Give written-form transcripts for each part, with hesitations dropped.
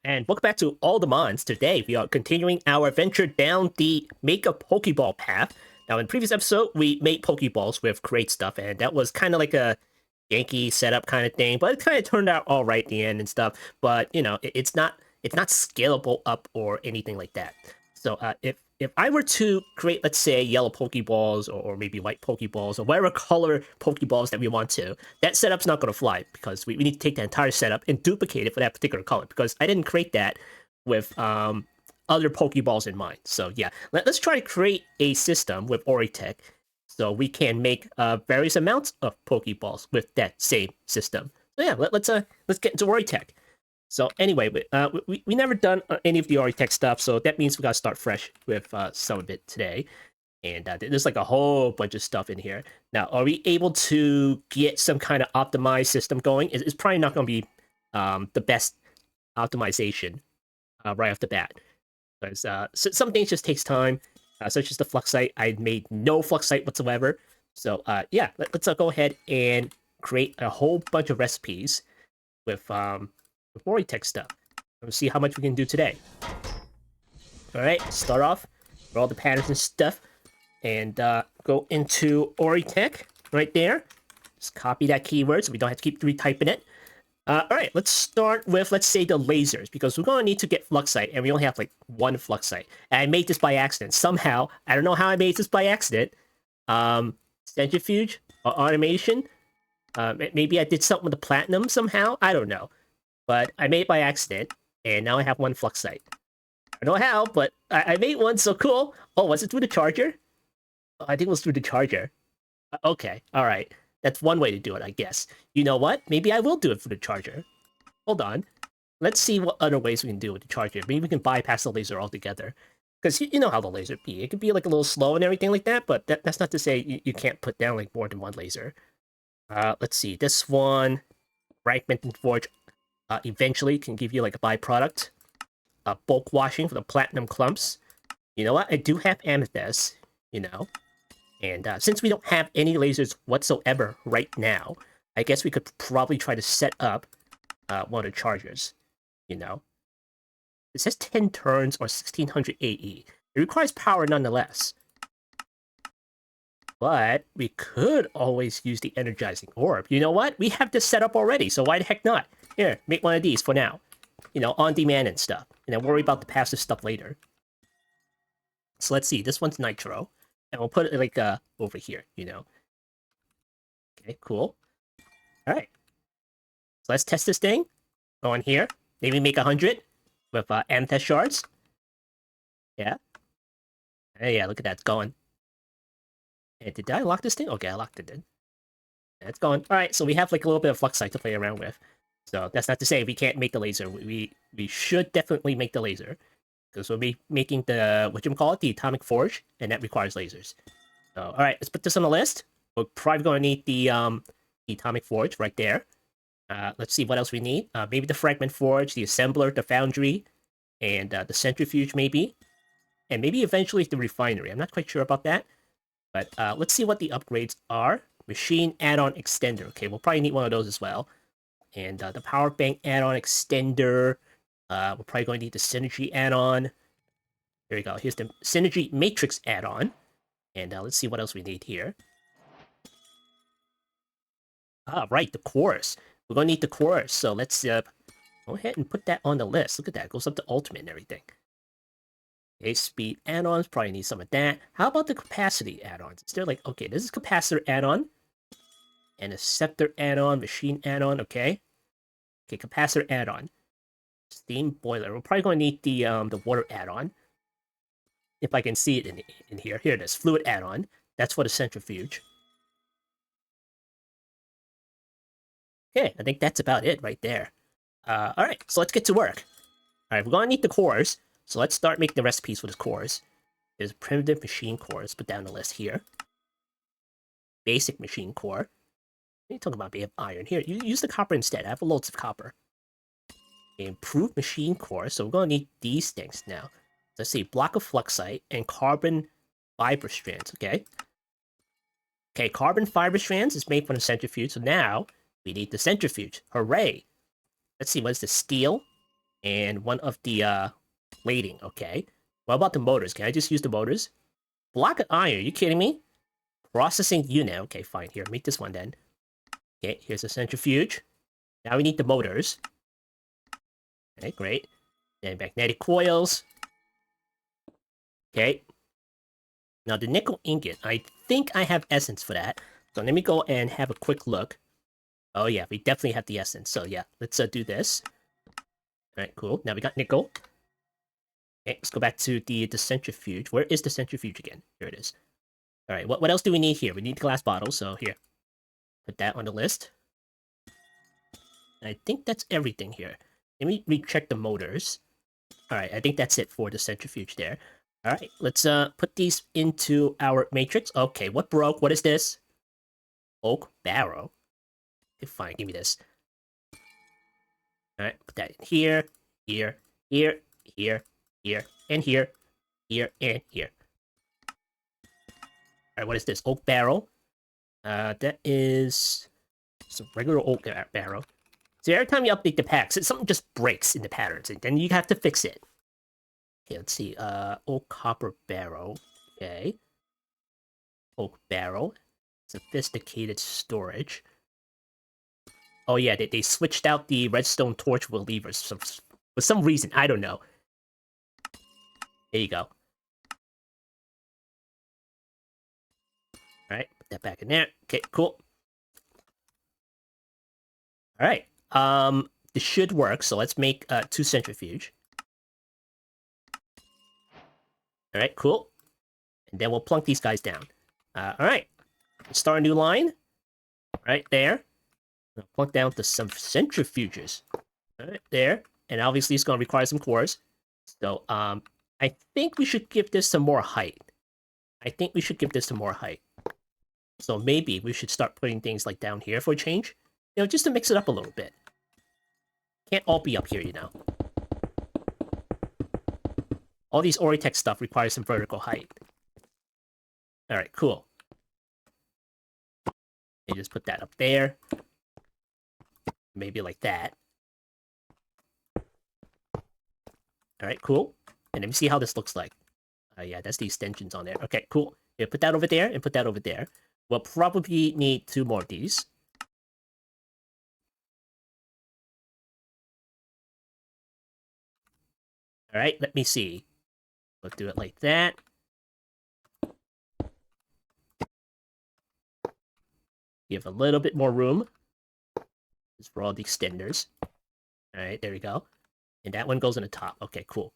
And welcome back to All the Mons. Today, we are continuing our adventure down the Make a Pokeball path. Now, in the previous episode, we made Pokeballs with great stuff, and that was kind of like a Yankee setup kind of thing, but it kind of turned out all right in the end and stuff. But, you know, it's not scalable up or anything like that. So, if I were to create, let's say, yellow Pokeballs or maybe white Pokeballs or whatever color Pokeballs that we want to, that setup's not going to fly because we need to take the entire setup and duplicate it for that particular color because I didn't create that with other Pokeballs in mind. So yeah, let's try to create a system with OriTech so we can make various amounts of Pokeballs with that same system. So yeah, let's get into OriTech. So anyway, we never done any of the OriTech stuff, so that means we gotta start fresh with some of it today. And there's like a whole bunch of stuff in here. Now, are we able to get some kind of optimized system going? It's probably not going to be the best optimization right off the bat. Because some things just takes time, such as the Fluxite. I made no Fluxite whatsoever. So yeah, let's go ahead and create a whole bunch of recipes with OriTech stuff. Let's see how much we can do today. All right, start off with all the patterns and stuff. And go into OriTech right there. Just copy that keyword so we don't have to keep retyping it. All right, let's start with, let's say, the lasers, because we're going to need to get Fluxite, and we only have, like, one Fluxite. And I made this by accident. Somehow, I don't know how I made this by accident. Centrifuge or automation. Maybe I did something with the platinum somehow. I don't know. But I made it by accident, and now I have one Fluxite. I don't know how, but I made one, so cool. Oh, was it through the charger? Oh, I think it was through the charger. Okay, alright. That's one way to do it, I guess. You know what? Maybe I will do it for the charger. Hold on. Let's see what other ways we can do it with the charger. Maybe we can bypass the laser altogether. Because you know how the laser be. It could be like a little slow and everything like that, but that's not to say you can't put down like more than one laser. Let's see. This one, Fragment Forge, eventually can give you like a byproduct. Bulk washing for the platinum clumps. You know what? I do have amethyst, you know. And since we don't have any lasers whatsoever right now, I guess we could probably try to set up one of the chargers, you know. It says 10 turns or 1600 AE. It requires power nonetheless. But we could always use the energizing orb. You know what? We have this set up already, so why the heck not? Here, make one of these for now. You know, on demand and stuff. And then worry about the passive stuff later. So let's see. This one's nitro. And we'll put it like over here, you know. Okay, cool. Alright. So let's test this thing. Go on here. Maybe make 100 with amethyst shards. Yeah. Yeah, look at that. It's going. And did I lock this thing? Okay, I locked it in. Yeah, it's going. Alright, so we have like a little bit of Fluxite to play around with. So that's not to say we can't make the laser. We should definitely make the laser. Because we'll be making the, whatchamacallit, the Atomic Forge, and that requires lasers. So, alright, let's put this on the list. We're probably going to need the Atomic Forge right there. Let's see what else we need. Maybe the Fragment Forge, the Assembler, the Foundry, and the Centrifuge, maybe. And maybe eventually the Refinery. I'm not quite sure about that. But let's see what the upgrades are. Machine Addon Extender. Okay, we'll probably need one of those as well. And the Power Bank Addon Extender. We're probably going to need the Synergy add-on. There we go. Here's the Synergy Matrix add-on. And let's see what else we need here. Right, the Chorus. We're going to need the Chorus, so let's go ahead and put that on the list. Look at that. It goes up to Ultimate and everything. Okay, Speed add-ons. Probably need some of that. How about the Capacity add-ons? Is there like, okay, this is Capacitor add-on. And a Scepter add-on, Machine add-on, okay. Okay, Capacitor add-on. Steam boiler. We're probably going to need the water add-on. If I can see it in here. Here it is. Fluid add-on. That's for the centrifuge. Okay, I think that's about it right there. Alright, so let's get to work. Alright, we're going to need the cores. So let's start making the recipes for this cores. There's primitive machine core. Let's put down the list here. Basic machine core. What are you talking about? We have iron. Here, use the copper instead. I have loads of copper. Improved machine core, so we're going to need these things now. Let's see, block of Fluxite and carbon fiber strands, okay? Okay, carbon fiber strands is made from the centrifuge, so now we need the centrifuge. Hooray! Let's see, what is the steel? and one of the plating. Okay. What about the motors? Can I just use the motors? Block of iron. Are you kidding me? Processing unit. Okay, fine. Here, make this one then. Okay, here's a centrifuge. Now we need the motors. Okay, great. Then magnetic coils. Okay. Now the nickel ingot. I think I have essence for that. So let me go and have a quick look. Oh yeah, we definitely have the essence. So yeah, let's do this. Alright, cool. Now we got nickel. Okay, let's go back to the centrifuge. Where is the centrifuge again? Here it is. Alright, what else do we need here? We need glass bottles, so here. Put that on the list. I think that's everything here. Let me recheck the motors. Alright, I think that's it for the centrifuge there. Alright, let's put these into our matrix. Okay, what broke? What is this? Oak barrel. Okay, fine, give me this. Alright, put that in here, here, here, here, here, and here, here, and here. Alright, what is this? Oak barrel. That is some regular oak barrel. So every time you update the packs, something just breaks in the patterns, and then you have to fix it. Okay, let's see. Oak copper barrel. Okay. Oak barrel. Sophisticated storage. Oh yeah, they switched out the redstone torch relievers for some reason. I don't know. There you go. Alright, put that back in there. Okay, cool. Alright. This should work, so let's make 2 centrifuge. Alright, cool. And then we'll plunk these guys down. Alright. Let's start a new line. Right there. I'll plunk down to some centrifuges. Alright, there. And obviously it's gonna require some cores. So, I think we should give this some more height. So maybe we should start putting things like down here for a change. You know, just to mix it up a little bit. Can't all be up here, you know. All these OriTech stuff requires some vertical height. Alright, cool. And just put that up there. Maybe like that. Alright, cool. And let me see how this looks like. Yeah, that's the extensions on there. Okay, cool. Yeah, put that over there and put that over there. We'll probably need 2 more of these. Alright, let me see. We'll do it like that. Give a little bit more room. Just for all the extenders. Alright, there we go. And that one goes on the top. Okay, cool.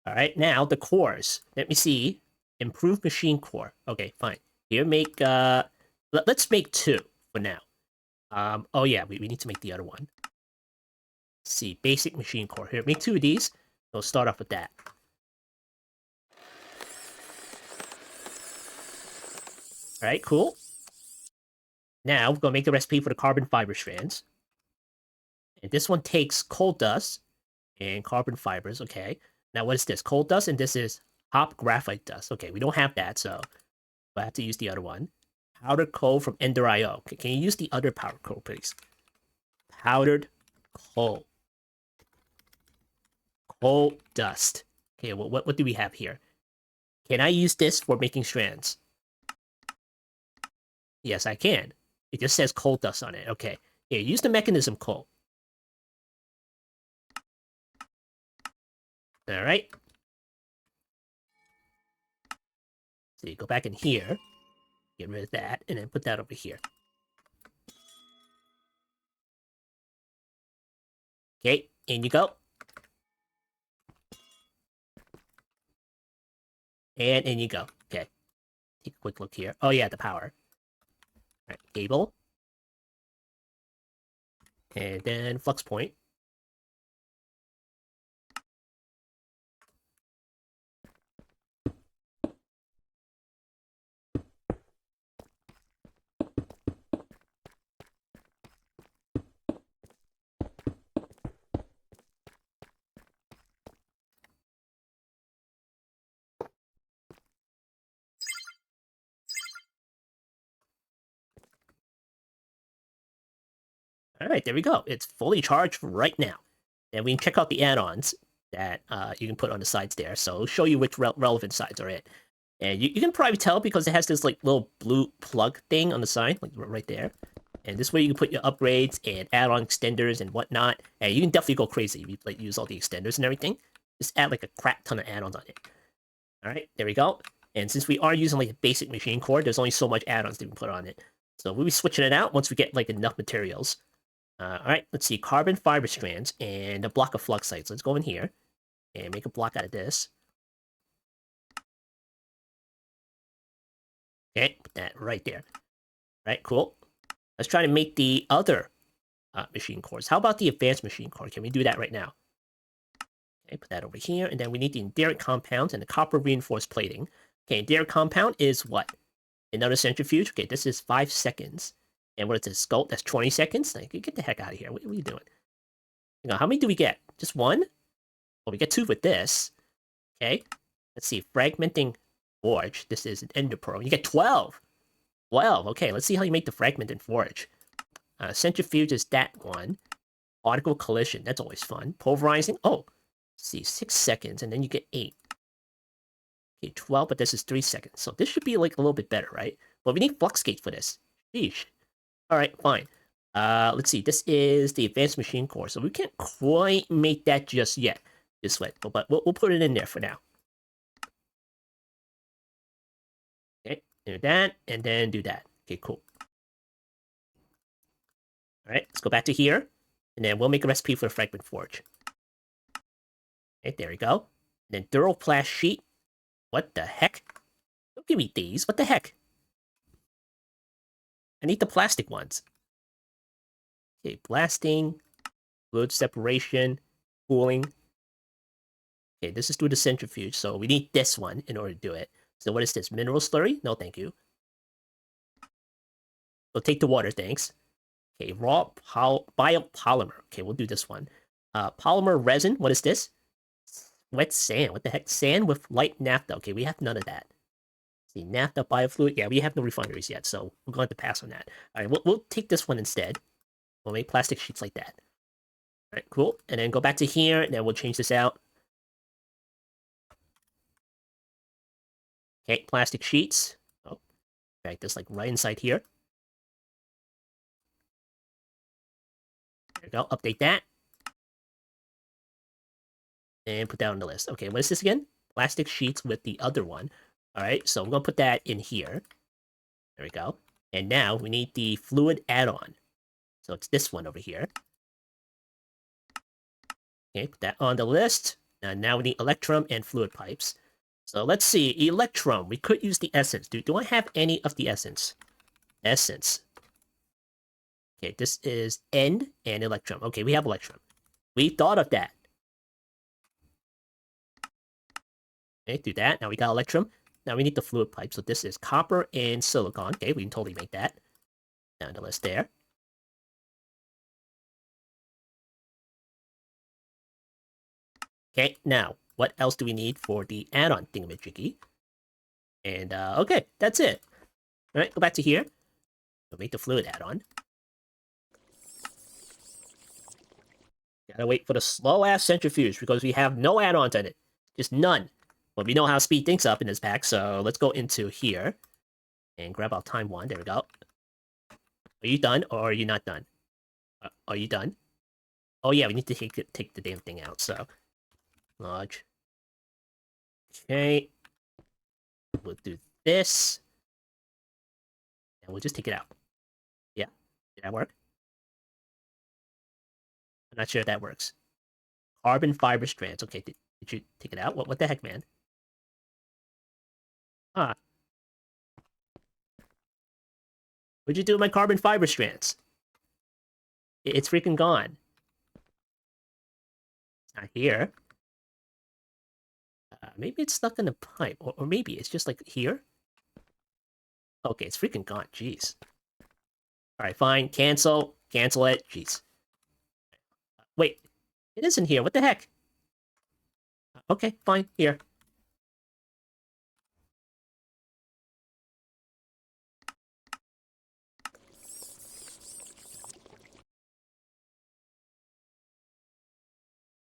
Alright, now the cores. Let me see. Improved machine core. Okay, fine. Here, make, let's make 2 for now. Oh yeah, we need to make the other one. Let's see, basic machine core. Here, make 2 of these. We'll start off with that. Alright, cool. Now, we're gonna make the recipe for the carbon fiber strands. And this one takes coal dust and carbon fibers, okay. Now, what is this? Coal dust, and this is hop graphite dust. Okay, we don't have that, so I have to use the other one. Powdered coal from Ender IO. Okay, can you use the other powdered coal, please? Powdered coal. Coal dust. Okay, well, what do we have here? Can I use this for making strands? Yes, I can. It just says coal dust on it. Okay. Here, use the mechanism coal. Alright. So you go back in here. Get rid of that, and then put that over here. Okay, in you go. And in you go. Okay. Take a quick look here. Oh yeah, the power. Alright, cable. And then flux point. Alright, there we go. It's fully charged right now. And we can check out the add-ons that you can put on the sides there. So it'll show you which relevant sides are it. And you can probably tell because it has this like little blue plug thing on the side, like right there. And this way you can put your upgrades and add-on extenders and whatnot. And you can definitely go crazy if you like use all the extenders and everything. Just add like a crap ton of add-ons on it. All right, there we go. And since we are using like a basic machine core, there's only so much add-ons that we can put on it. So we'll be switching it out once we get like enough materials. All right, let's see, carbon fiber strands and a block of Fluxite. So let's go in here and make a block out of this. Okay, put that right there. All right, cool. Let's try to make the other machine cores. How about the advanced machine core? Can we do that right now? Okay, put that over here, and then we need the enderic compounds and the copper reinforced plating. Okay, enderic compound is what? Another centrifuge? Okay, this is 5 seconds. And what is this? Sculpt? That's 20 seconds? Like, get the heck out of here. What are you doing? You know, how many do we get? Just one? Well, we get 2 with this. Okay. Let's see. Fragmenting Forge. This is an ender pearl. You get 12. 12. Okay, let's see how you make the fragmenting forge. Centrifuge is that one. Particle collision. That's always fun. Pulverizing. Oh, let's see. 6 seconds, and then you get 8. Okay, 12, but this is 3 seconds. So this should be like a little bit better, right? But we need Fluxite for this. Sheesh. Alright, fine. Let's see. This is the advanced machine core, so we can't quite make that just yet. This way, but we'll put it in there for now. Okay, do that, and then do that. Okay, cool. Alright, let's go back to here, and then we'll make a recipe for the Fragment Forge. Okay, there we go. And then Duroplast sheet. What the heck? Don't give me these. What the heck? I need the plastic ones. Okay, blasting, fluid separation, cooling. Okay, this is through the centrifuge, so we need this one in order to do it. So what is this? Mineral slurry? No, thank you. We'll take the water, thanks. Okay, raw biopolymer. Okay, we'll do this one. Polymer resin. What is this? Wet sand. What the heck? Sand with light naphtha. Okay, we have none of that. See, naphtha, biofluid. Yeah, we have no refineries yet, so we're going to pass on that. All right, we'll take this one instead. We'll make plastic sheets like that. All right, cool. And then go back to here, and then we'll change this out. Okay, plastic sheets. Oh, drag this like right inside here. There we go. Update that. And put that on the list. Okay, what is this again? Plastic sheets with the other one. All right, so we're going to put that in here. There we go. And now we need the fluid add-on. So it's this one over here. Okay, put that on the list. And now we need electrum and fluid pipes. So let's see, electrum. We could use the essence. Do I have any of the essence? Essence. Okay, this is N and electrum. Okay, we have electrum. We thought of that. Okay, do that. Now we got electrum. Now we need the fluid pipe. So this is copper and silicon. Okay, we can totally make that. Down the list there. Okay, now, what else do we need for the add-on thingamajiggy? And, okay, that's it. Alright, go back to here. We'll make the fluid add-on. Gotta wait for the slow-ass centrifuge, because we have no add-ons on it. Just none. But we know how to speed things up in this pack, so let's go into here. And grab our time one. There we go. Are you done, or are you not done? Are you done? Oh yeah, we need to take the damn thing out, so... Lodge. Okay. We'll do this. And we'll just take it out. Yeah. Did that work? I'm not sure if that works. Carbon fiber strands. Okay, did you take it out? What the heck, man? Ah. What'd you do with my carbon fiber strands? It's freaking gone. It's not here. Maybe it's stuck in the pipe. Or maybe it's just like here. Okay, it's freaking gone. Jeez. Alright, fine. Cancel. Cancel it. Jeez. Wait. It isn't here. What the heck? Okay, fine. Here.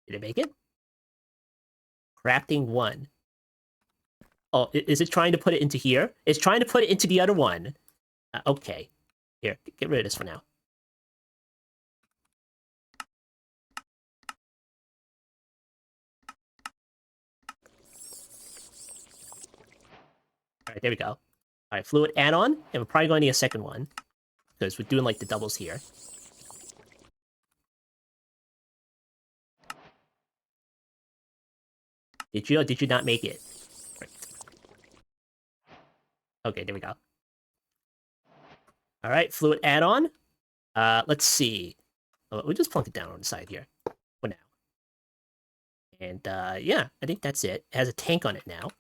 Did it make it? Crafting 1. Oh, is it trying to put it into here? It's trying to put it into the other one. Okay. Here, get rid of this for now. Alright, there we go. Alright, fluid add-on, and we're probably going to need a second one. Because we're doing, like, the doubles here. Did you or did you not make it? Right. Okay, there we go. Alright, fluid add-on. Let's see. We'll just plunk it down on the side here. For now. And, yeah, I think that's it. It has a tank on it now.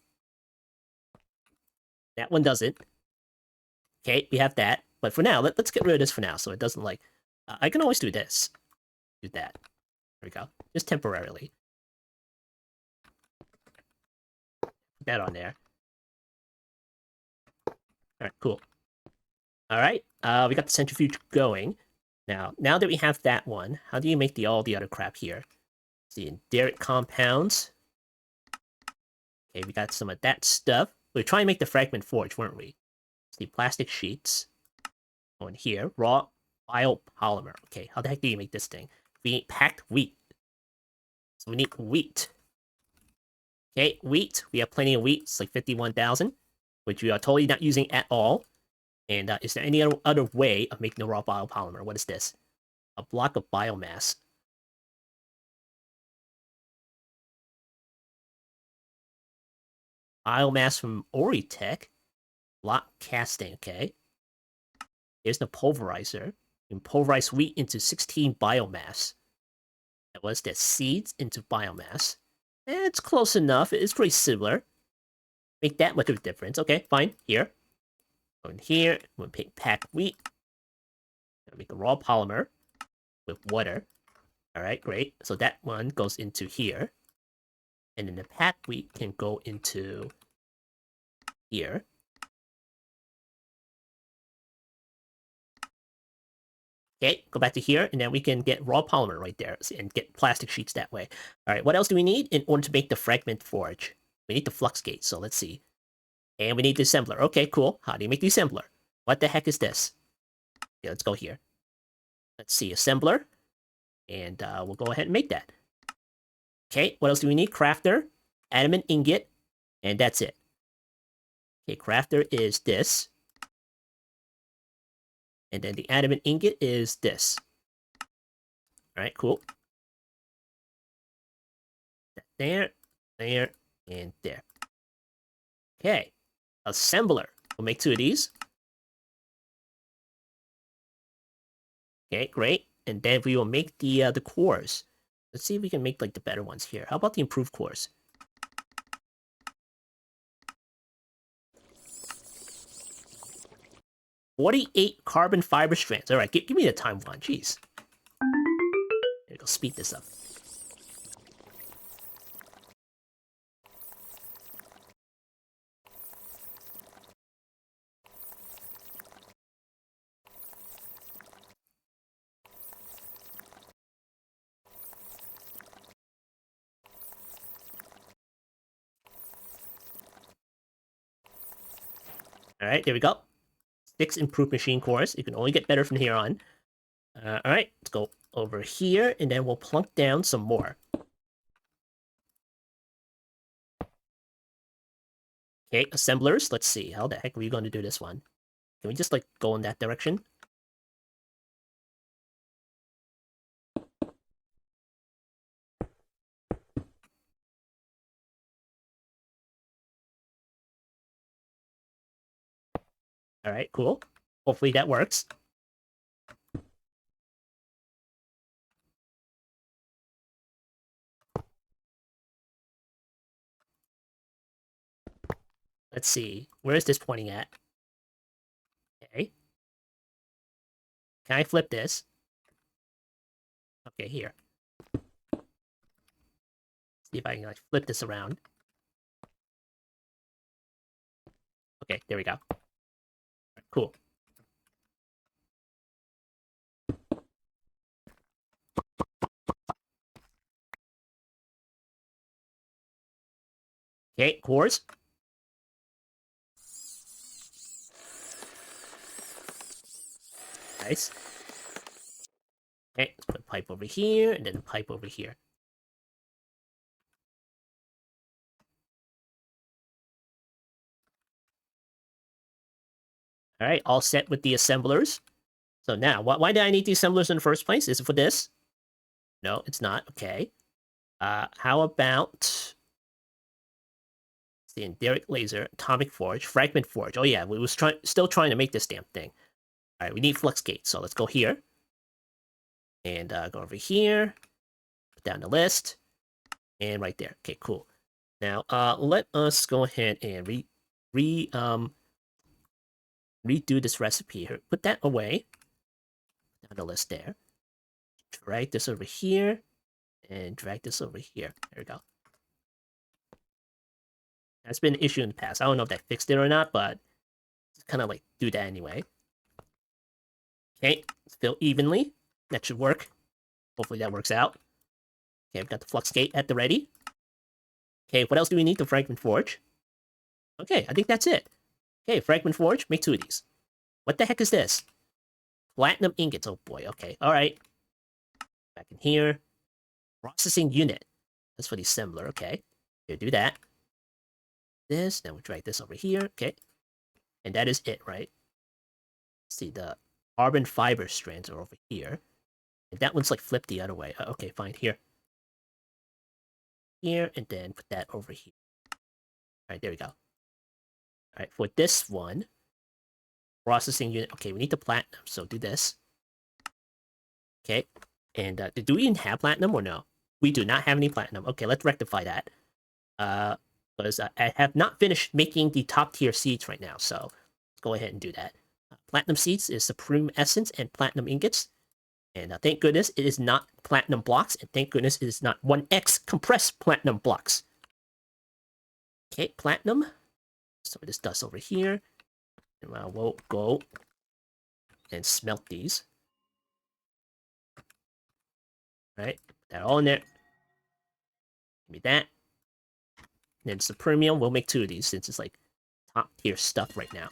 That one doesn't. Okay, we have that. But for now, let's get rid of this for now, so it doesn't, like... I can always do this. Do that. There we go. Just temporarily. Put that on there. Alright, cool. Alright, we got the centrifuge going. Now that we have that one, how do you make all the other crap here? Let's see, Derrick compounds. Okay, we got some of that stuff. We were trying to make the Fragment Forge, weren't we? Let's see, plastic sheets. Oh, and here, raw biopolymer. Okay, how the heck do you make this thing? We need packed wheat. So we need wheat. Okay, wheat. We have plenty of wheat. It's like 51,000, which we are totally not using at all. And is there any other way of making a raw biopolymer? What is this? A block of biomass. Biomass from OriTech. Block casting, okay. Here's the pulverizer. You can pulverize wheat into 16 biomass. That was that seeds into biomass. It's close enough. It's pretty similar. Make that much of a difference. Okay, fine. Here. Go in here. We'll pack wheat. Make a raw polymer with water. Alright, great. So that one goes into here. And then the pack wheat can go into here. Okay, go back to here, and then we can get raw polymer right there and get plastic sheets that way. Alright, what else do we need in order to make the Fragment Forge? We need the Fluxite, so let's see. And we need the assembler. Okay, cool. How do you make the assembler? What the heck is this? Okay, let's go here. Let's see, assembler. And we'll go ahead and make that. Okay, what else do we need? Crafter, adamant ingot, and that's it. Okay, crafter is this. And then the adamant ingot is this. Alright, cool. There, there, and there. Okay, assembler. We'll make 2 of these. Okay, great. And then we will make the cores. Let's see if we can make like the better ones here. How about the improved cores? "48 carbon fiber strands." All right, give me the time one. Jeez. There we go. Speed this up. All right, there we go. 6 improved machine cores. You can only get better from here on. All right, let's go over here, and then we'll plunk down some more. Okay, assemblers. Let's see. How the heck are we going to do this one? Can we just, like, go in that direction? Alright, cool. Hopefully that works. Let's see. Where is this pointing at? Okay. Can I flip this? Okay, here. See if I can, like, flip this around. Okay, there we go. Right, cool. Okay, cores. Nice. Okay, let's put a pipe over here, and then a pipe over here. Alright, all set with the assemblers. So now, why did I need the assemblers in the first place? Is it for this? No, it's not. Okay. How about the Enderic Laser, Atomic Forge, Fragment Forge? Oh yeah, we was still trying to make this damn thing. Alright, we need Fluxite, so let's go here. And go over here. Put down the list. And right there. Okay, cool. Now, let us go ahead and redo this recipe here. Put that away. Down the list there. Drag this over here. And drag this over here. There we go. That's been an issue in the past. I don't know if that fixed it or not, but it's kind of like do that anyway. Okay, let's fill evenly. That should work. Hopefully that works out. Okay, I've got the Fluxite at the ready. Okay, what else do we need to Fragment Forge? Okay, I think that's it. Okay, Fragment Forge, make 2 of these. What the heck is this? Platinum ingots, oh boy, okay, alright. Back in here. Processing unit. That's for the assembler, okay. Here, do that. This, then we drag this over here, okay. And that is it, right? Let's see, the carbon fiber strands are over here. And that one's like flipped the other way. Okay, fine, here. Here, and then put that over here. Alright, there we go. Alright, for this one, processing unit. Okay, we need the platinum, so do this. Okay, and do we even have platinum or no? We do not have any platinum. Okay, let's rectify that. Because I have not finished making the top tier seeds right now, so let's go ahead and do that. Platinum seeds is supreme essence and platinum ingots. And thank goodness it is not platinum blocks, and thank goodness it is not 1x compressed platinum blocks. Okay, platinum. So this dust over here. And we'll go and smelt these. Alright, put that all in there. Give me that. And then Supremium, we'll make 2 of these since it's like top tier stuff right now.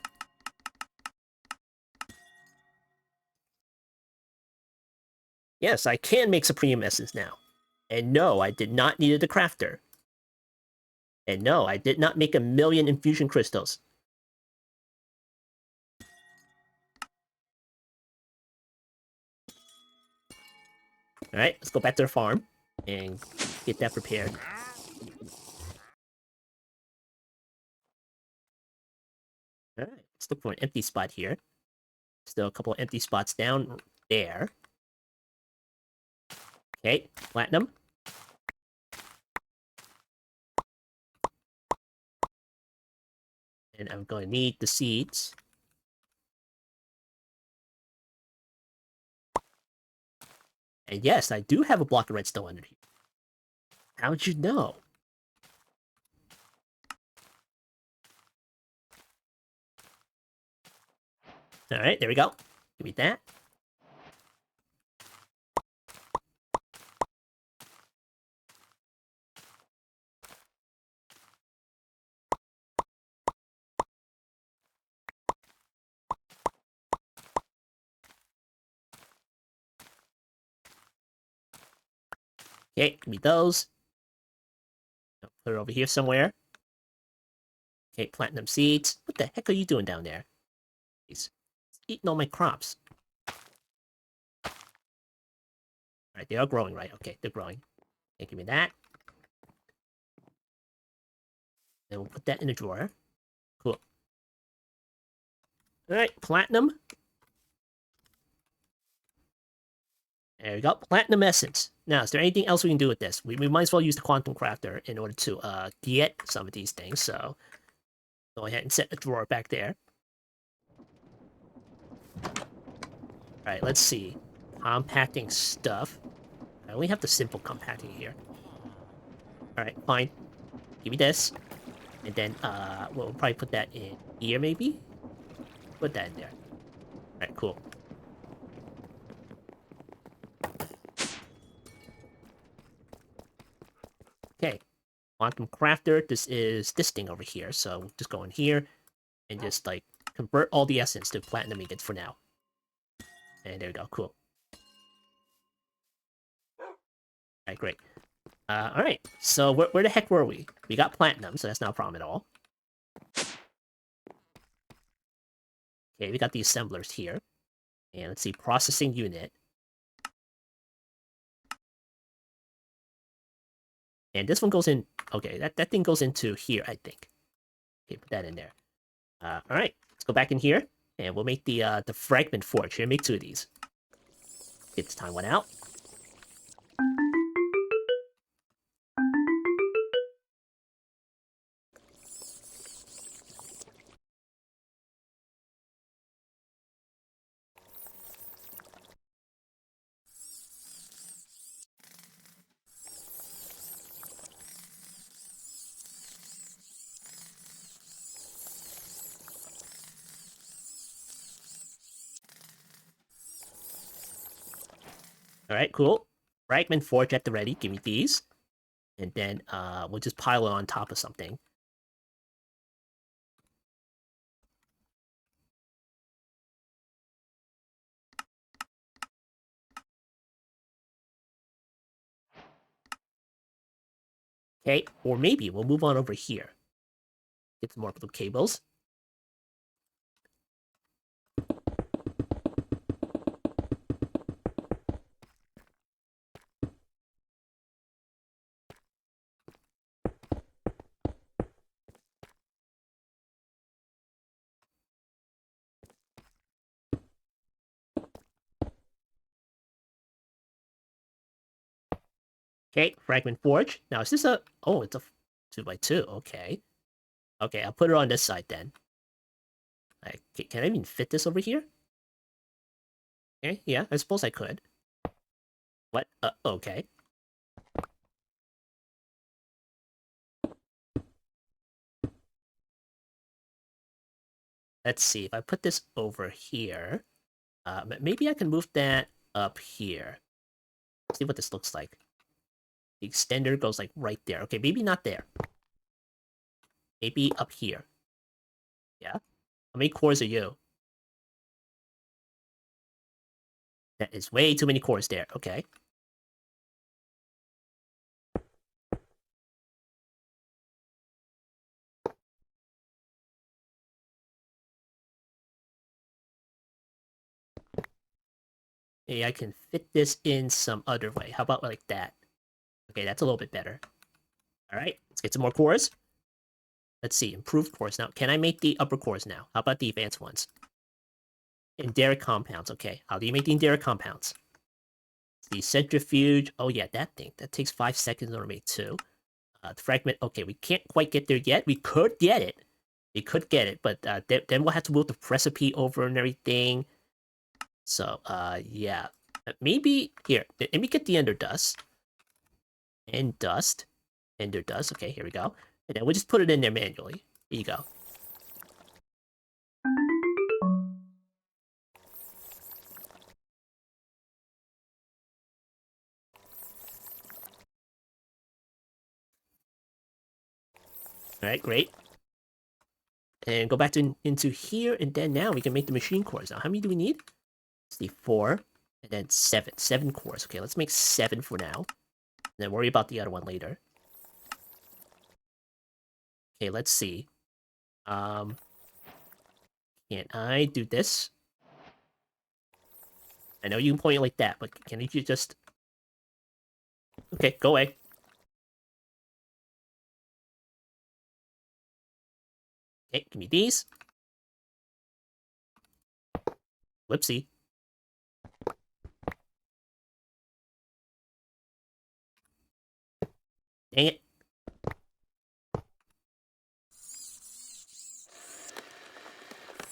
Yes, I can make Supreme Essence now. And no, I did not need a crafter. And no, I did not make 1,000,000 infusion crystals. Alright, let's go back to the farm and get that prepared. Alright, let's look for an empty spot here. Still a couple of empty spots down there. Okay, platinum. And I'm going to need the seeds. And yes, I do have a block of redstone under here. How'd you know? Alright, there we go. Give me that. Okay, give me those. Put it over here somewhere. Okay, platinum seeds. What the heck are you doing down there? He's eating all my crops. Alright, they are growing, right? Okay, they're growing. Okay, give me that. Then we'll put that in a drawer. Cool. Alright, platinum. There we go. Platinum essence. Now, is there anything else we can do with this? We might as well use the quantum crafter in order to get some of these things, so go ahead and set the drawer back there. Alright, let's see. Compacting stuff. I only have the simple compacting here. Alright, fine. Give me this. And then, we'll probably put that in here, maybe? Put that in there. Alright, cool. Okay. Quantum crafter, this is this thing over here. So just go in here and just like convert all the essence to platinum ingots for now. And there we go, cool. Alright, great. Alright, so where the heck were we? We got platinum, so that's not a problem at all. Okay, we got the assemblers here. And let's see, processing unit. And this one goes in... Okay, that thing goes into here, I think. Okay, put that in there. Alright, let's go back in here. And we'll make the Fragment Forge. Here, make 2 of these. Get this time one out. Alright, cool. Fragment Forge at the ready. Give me these. And then we'll just pile it on top of something. Okay, or maybe we'll move on over here. Get some more blue cables. Okay, Fragment Forge. Now, is this a... Oh, it's a 2x2. Okay. Okay, I'll put it on this side then. Like, can I even fit this over here? Okay, yeah, I suppose I could. What? Okay. Let's see, if I put this over here... maybe I can move that up here. Let's see what this looks like. The extender goes like right there. Okay, maybe not there. Maybe up here. Yeah? How many cores are you? That is way too many cores there. Okay. Maybe I can fit this in some other way. How about like that? Okay, that's a little bit better. Alright, let's get some more cores. Let's see, improved cores. Now, can I make the upper cores now? How about the advanced ones? Enderic compounds. Okay, how do you make the enderic compounds? The centrifuge. Oh yeah, that thing. That takes 5 seconds to make 2. The fragment. Okay, we can't quite get there yet. We could get it. We could get it, but then we'll have to move the recipe over and everything. So, yeah. Maybe... Here, let me get the ender dust. And dust. Ender dust. Okay, here we go. And then we'll just put it in there manually. Here you go. Alright, great. And go back into here, and then now we can make the machine cores. Now, how many do we need? Let's see, 4, and then 7. 7 cores. Okay, let's make 7 for now. And then worry about the other one later. Okay, let's see. Can I do this? I know you can point it like that, but can you just... Okay, go away. Okay, give me these. Whoopsie. Dang it.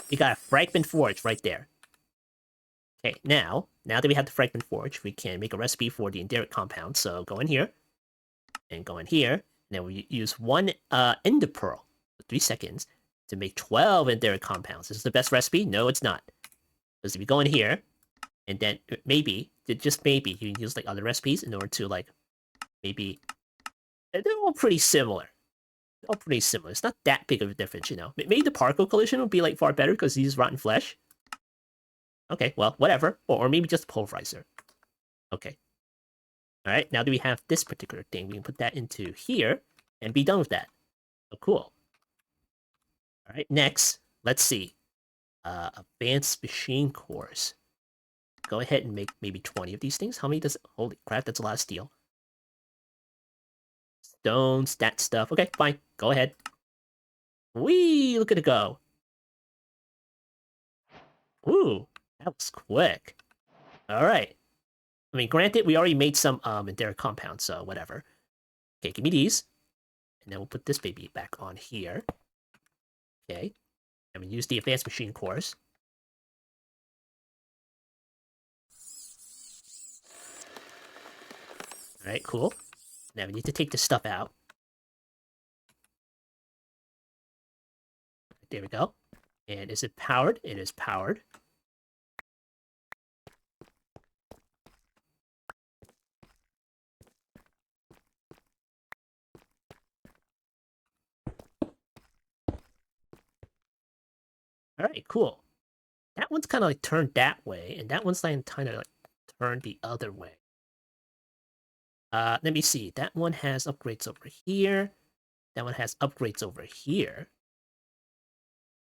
We got a Fragment Forge right there. Okay, now that we have the Fragment Forge, we can make a recipe for the enderic compound. So go in here, and go in here, and then we use 1 ender pearl for 3 seconds to make 12 enderic compounds. Is this the best recipe? No, it's not. Because if you go in here, and then maybe, just maybe, you can use like other recipes in order to like, maybe And they're all pretty similar. All pretty similar. It's not that big of a difference, you know. Maybe the particle collision would be like far better because he's rotten flesh. Okay, well, whatever. Or maybe just pulverizer. Okay. All right, now that we have this particular thing, we can put that into here and be done with that. Oh, cool. All right, next, let's see. Advanced machine cores. Go ahead and make maybe 20 of these things. How many does... Holy crap, that's a lot of steel. Stones, that stuff. Okay, fine. Go ahead. Whee! Look at it go. Ooh, that was quick. All right. I mean, granted, we already made some Endera compounds, so whatever. Okay, give me these. And then we'll put this baby back on here. Okay. And we use the advanced machine cores. Alright, cool. Now we need to take this stuff out. There we go. And is it powered? It is powered. Alright, cool. That one's kind of like turned that way, and that one's like kind of like turned the other way. Let me see. That one has upgrades over here. That one has upgrades over here.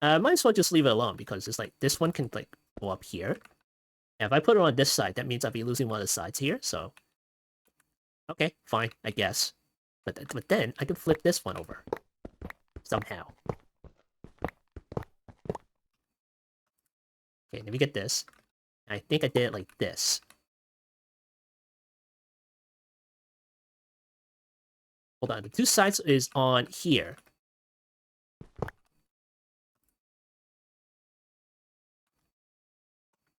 Might as well just leave it alone because it's like this one can like go up here. And if I put it on this side, that means I'll be losing one of the sides here. So, okay, fine, I guess. But then I can flip this one over somehow. Okay, let me get this. I think I did it like this. Hold on, the two sides is on here.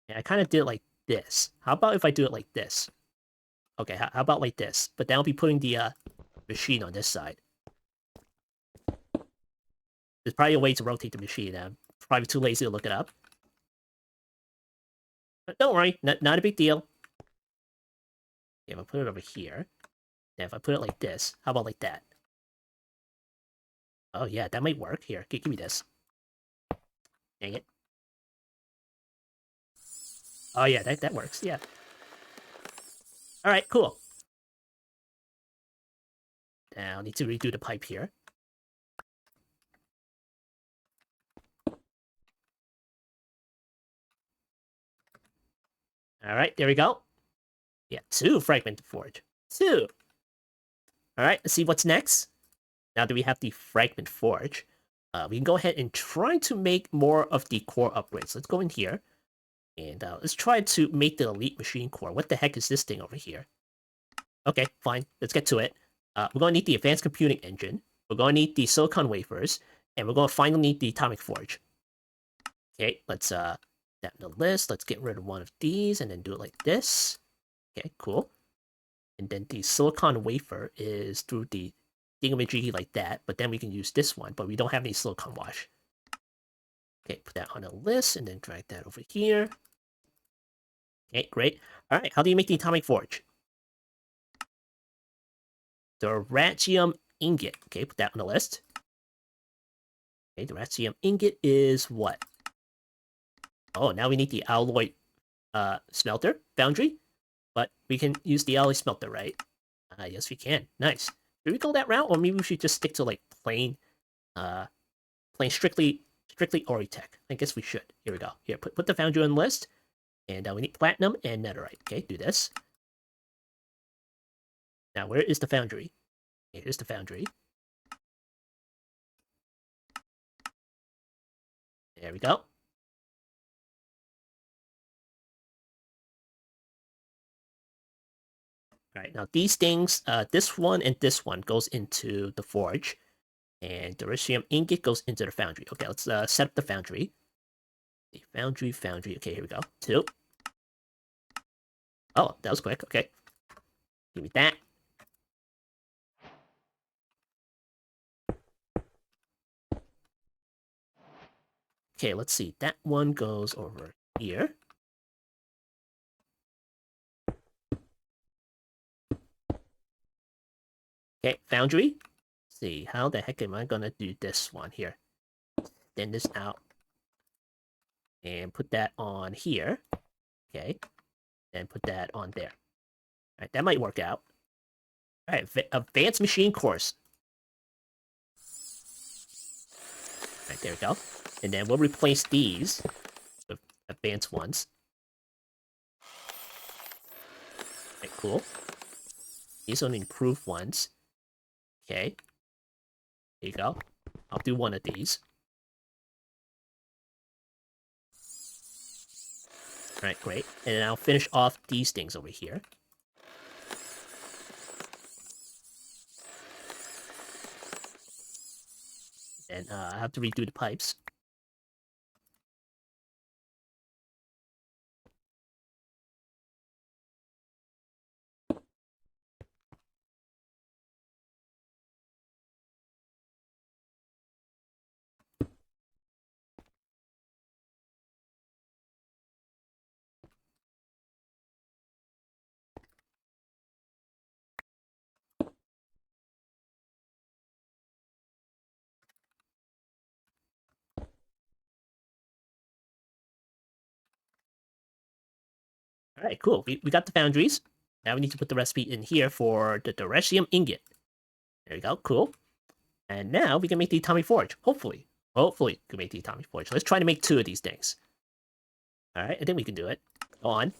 And I kind of did it like this. How about if I do it like this? Okay, how about like this? But then I'll be putting the machine on this side. There's probably a way to rotate the machine. I'm probably too lazy to look it up. But don't worry, not a big deal. Okay, if I put it over here, and if I put it like this, how about like that? Oh yeah, that might work. Here, give me this. Dang it. Oh yeah, that works, yeah. Alright, cool. Now I need to redo the pipe here. Alright, there we go. Yeah, 2 Fragment Forge. 2! Alright, let's see what's next. Now that we have the Fragment Forge, we can go ahead and try to make more of the core upgrades. Let's go in here, and let's try to make the Elite Machine Core. What the heck is this thing over here? Okay, fine. Let's get to it. We're going to need the Advanced Computing Engine. We're going to need the Silicon Wafers. And we're going to finally need the Atomic Forge. Okay, let's that in the list. Let's get rid of one of these and then do it like this. Okay, cool. And then the Silicon Wafer is through the thingamajiggy like that. But then we can use this one. But we don't have any Silicon Wash. Okay, put that on the list and then drag that over here. Okay, great. All right, how do you make the Atomic Forge? The Ratium Ingot. Okay, put that on the list. Okay, the Ratium Ingot is what? Oh, now we need the alloy smelter, Foundry. But we can use the alloy smelter, right? Yes, we can. Nice. Should we go that route, or maybe we should just stick to like plain strictly OriTech? I guess we should. Here we go. Here, put the Foundry on the list, and we need platinum and netherite. Okay, do this. Now, where is the Foundry? Here's the Foundry. There we go. Alright, now these things, this one and this one goes into the forge, and the Ratium Ingot goes into the Foundry. Okay, let's set up the Foundry. The Foundry. Okay, here we go. 2. Oh, that was quick. Okay. Give me that. Okay, let's see. That one goes over here. Okay, Foundry. Let's see, how the heck am I gonna do this one here? Then this out. And put that on here. Okay. And put that on there. Alright, that might work out. Alright, advanced machine course. Alright, there we go. And then we'll replace these with advanced ones. Alright, cool. These are the improved ones. Okay. There you go. I'll do one of these. Alright, great. And then I'll finish off these things over here. And I have to redo the pipes. Alright, cool. We got the foundries. Now we need to put the recipe in here for the Durecium ingot. There we go, cool. And now we can make the Atomic Forge, hopefully. Hopefully, we can make the Atomic Forge. Let's try to make 2 of these things. Alright, I think we can do it. Go on.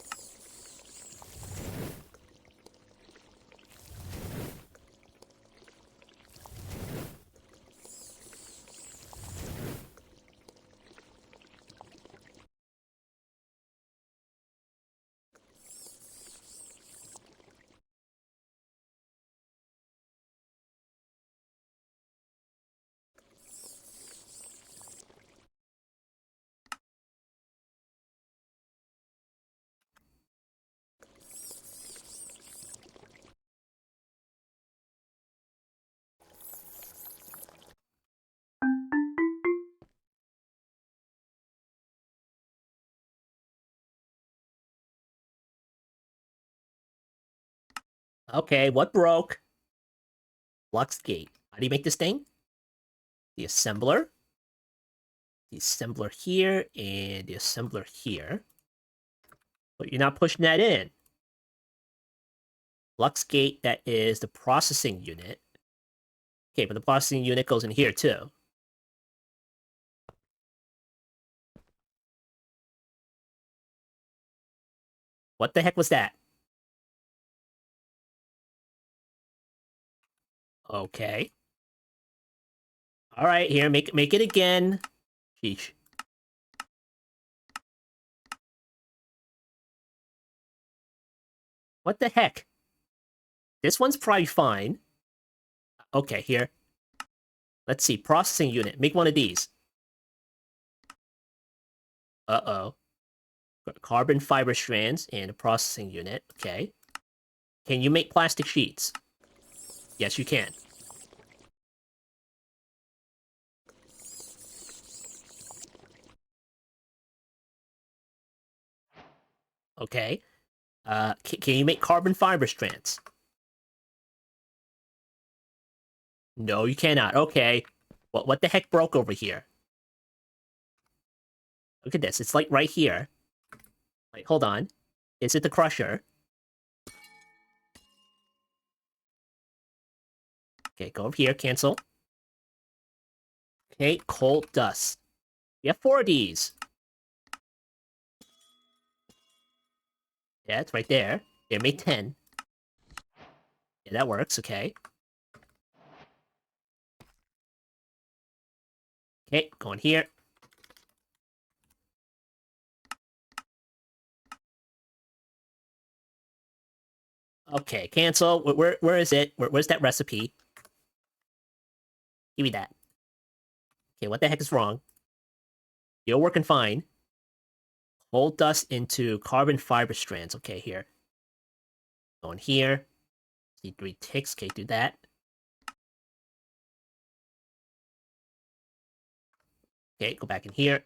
Okay, what broke? Fluxgate. How do you make this thing? The assembler. The assembler here, and the assembler here. But you're not pushing that in. Fluxgate, that is the processing unit. Okay, but the processing unit goes in here too. What the heck was that? Okay. Alright, here, make it again. Sheesh. What the heck? This one's probably fine. Okay, here. Let's see, processing unit. Make one of these. Uh-oh. Carbon fiber strands and a processing unit. Okay. Can you make plastic sheets? Yes, you can. Okay. Can you make carbon fiber strands? No, you cannot. Okay. What the heck broke over here? Look at this. It's like right here. Wait, hold on. Is it the crusher? Okay, go over here. Cancel. Okay, cold dust. We have 4 of these. Yeah, it's right there. Yeah, make 10. Yeah, that works. Okay. Okay, go in here. Okay, cancel. Where is it? Where's that recipe? Give me that. Okay, what the heck is wrong? You're working fine. Hold dust into carbon fiber strands. Okay, here. Go in here. See 3 ticks. Okay, do that. Okay, go back in here.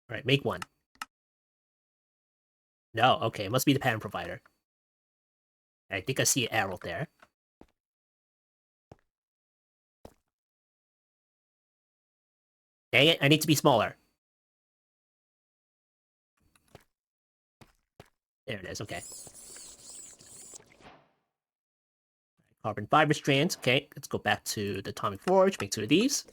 Alright, make one. No, okay, it must be the pattern provider. I think I see an arrow there. Dang it, I need to be smaller. There it is, okay. Carbon fiber strands, okay. Let's go back to the Atomic Forge, make 2 of these.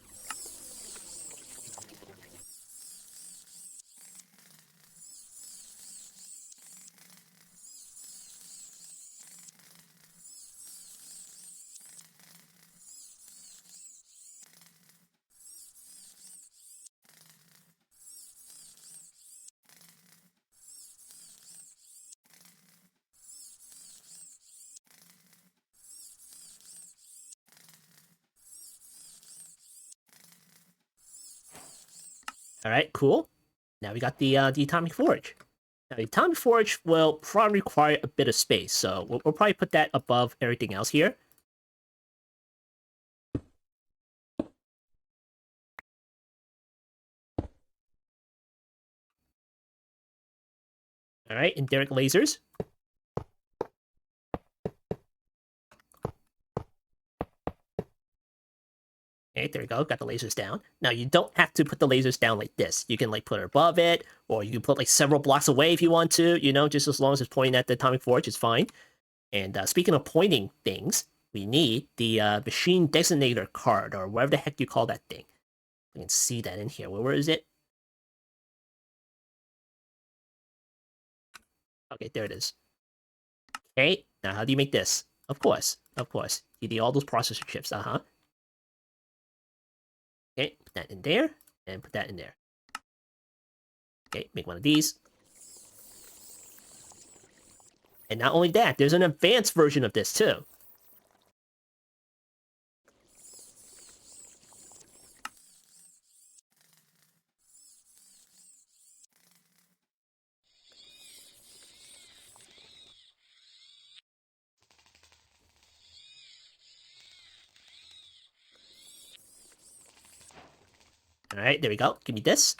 Alright, cool. Now we got the Atomic Forge. Now, the Atomic Forge will probably require a bit of space, so we'll probably put that above everything else here. Alright, and Derek lasers. Okay, there we go, got the lasers down. Now, you don't have to put the lasers down like this. You can, like, put it above it, or you can put, like, several blocks away if you want to, you know, just as long as it's pointing at the Atomic Forge, it's fine. And speaking of pointing things, we need the machine designator card, or whatever the heck you call that thing. We can see that in here. Where is it? Okay, there it is. Okay, now how do you make this? Of course. You need all those processor chips, Okay, put that in there, and put that in there. Okay, make one of these. And not only that, there's an advanced version of this too. Alright, there we go. Give me this.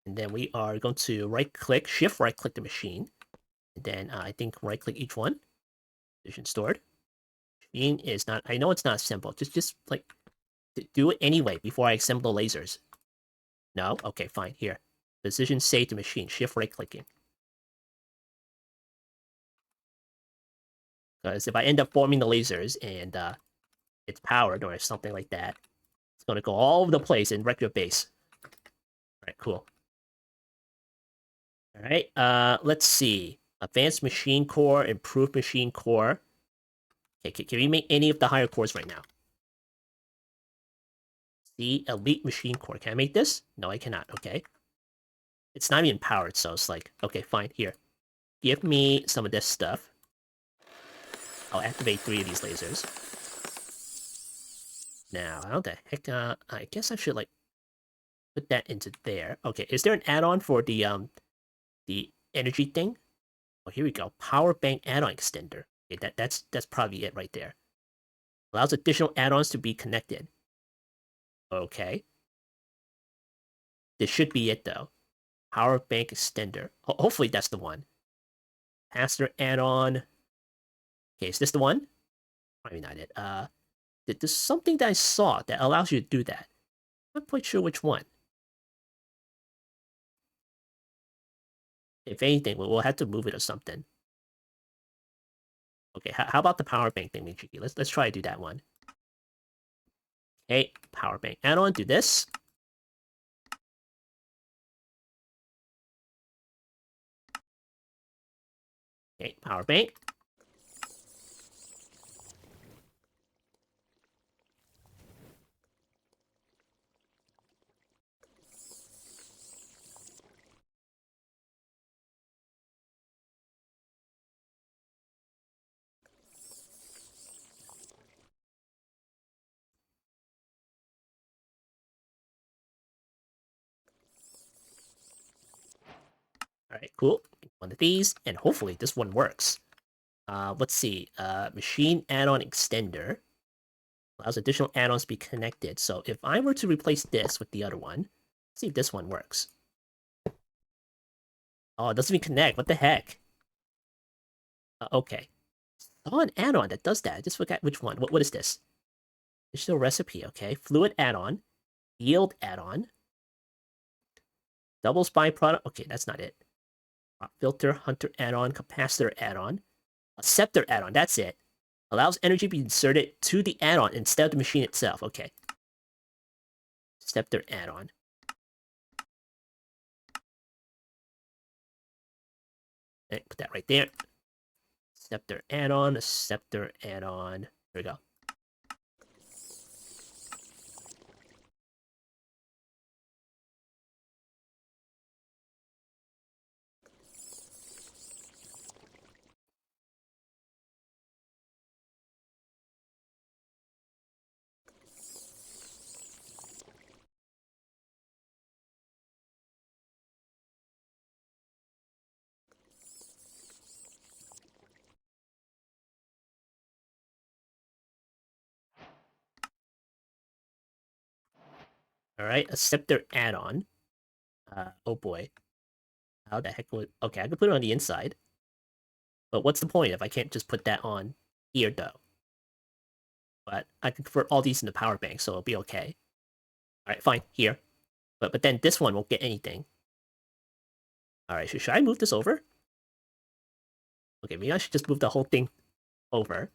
And then we are going to right-click, shift right-click the machine. And then I think right-click each one. Position stored. Machine is not, I know it's not simple. Just like, do it anyway before I assemble the lasers. No? Okay, fine. Here. Position save the machine. Shift right-clicking. Because if I end up forming the lasers and it's powered or something like that, it's going to go all over the place and wreck your base. Alright, cool. Alright, let's see. Advanced machine core, improved machine core. Okay, can we make any of the higher cores right now? See, elite machine core. Can I make this? No, I cannot. Okay. It's not even powered, so it's like, okay, fine. Here. Give me some of this stuff. I'll activate 3 of these lasers. Now, how the heck, I guess I should, like, put that into there. Okay, is there an add-on for the energy thing? Oh, here we go. Power bank add-on extender. Okay, that's probably it right there. Allows additional add-ons to be connected. Okay. This should be it, though. Power bank extender. Hopefully that's the one. Capacitor add-on. Okay, is this the one? Probably not it. There's something that I saw that allows you to do that. I'm not quite sure which one. If anything, we'll have to move it or something. Okay, how about the power bank thing, Michiki? Let's try to do that one. Okay, power bank add-on, do this. Okay, power bank. Alright, cool. One of these, and hopefully this one works. Let's see. Machine add-on extender. Allows additional add-ons to be connected. So if I were to replace this with the other one, let's see if this one works. Oh, it doesn't even connect. What the heck? Okay. Oh, an add-on that does that. I just forgot which one. What is this? Digital recipe, okay. Fluid add-on. Yield add-on. Doubles byproduct. Okay, that's not it. Filter, hunter add-on, capacitor add-on. A scepter add-on, that's it. Allows energy to be inserted to the add-on instead of the machine itself. Okay. Scepter add-on. And put that right there. Scepter add-on, a scepter add-on. There we go. All right, a scepter add-on. Oh boy. How the heck would... Okay, I could put it on the inside. But what's the point if I can't just put that on here, though? But I can convert all these into power banks, so it'll be okay. All right, fine, here. But then this one won't get anything. All right, should I move this over? Okay, maybe I should just move the whole thing over.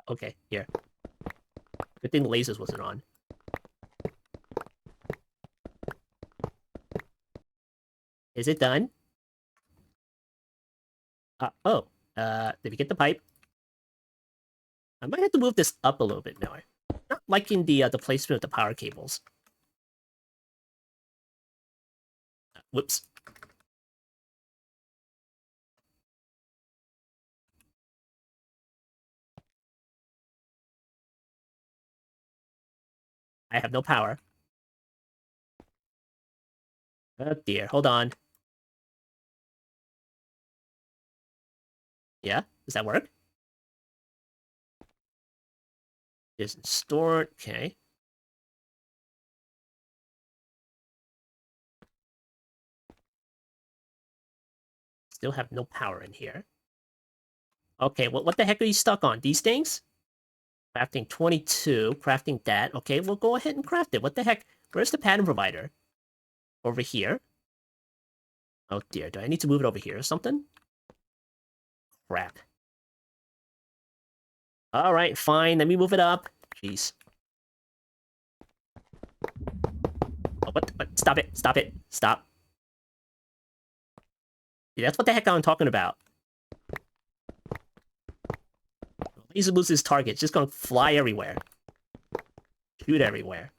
Okay, here. Good thing the lasers wasn't on. Is it done? Did we get the pipe? I might have to move this up a little bit now. I'm not liking the placement of the power cables. Whoops. I have no power. Oh dear, hold on. Yeah, does that work? Isn't stored, okay. Still have no power in here. Okay, well, what the heck are you stuck on? These things? Crafting 22, crafting that. Okay, we'll go ahead and craft it. What the heck? Where's the pattern provider? Over here? Oh dear, do I need to move it over here or something? Crap. Alright, fine, let me move it up. Jeez. Oh, what? Stop it, stop it, stop. Yeah, that's what the heck I'm talking about. Laser moves his target, it's just gonna fly everywhere. Shoot everywhere.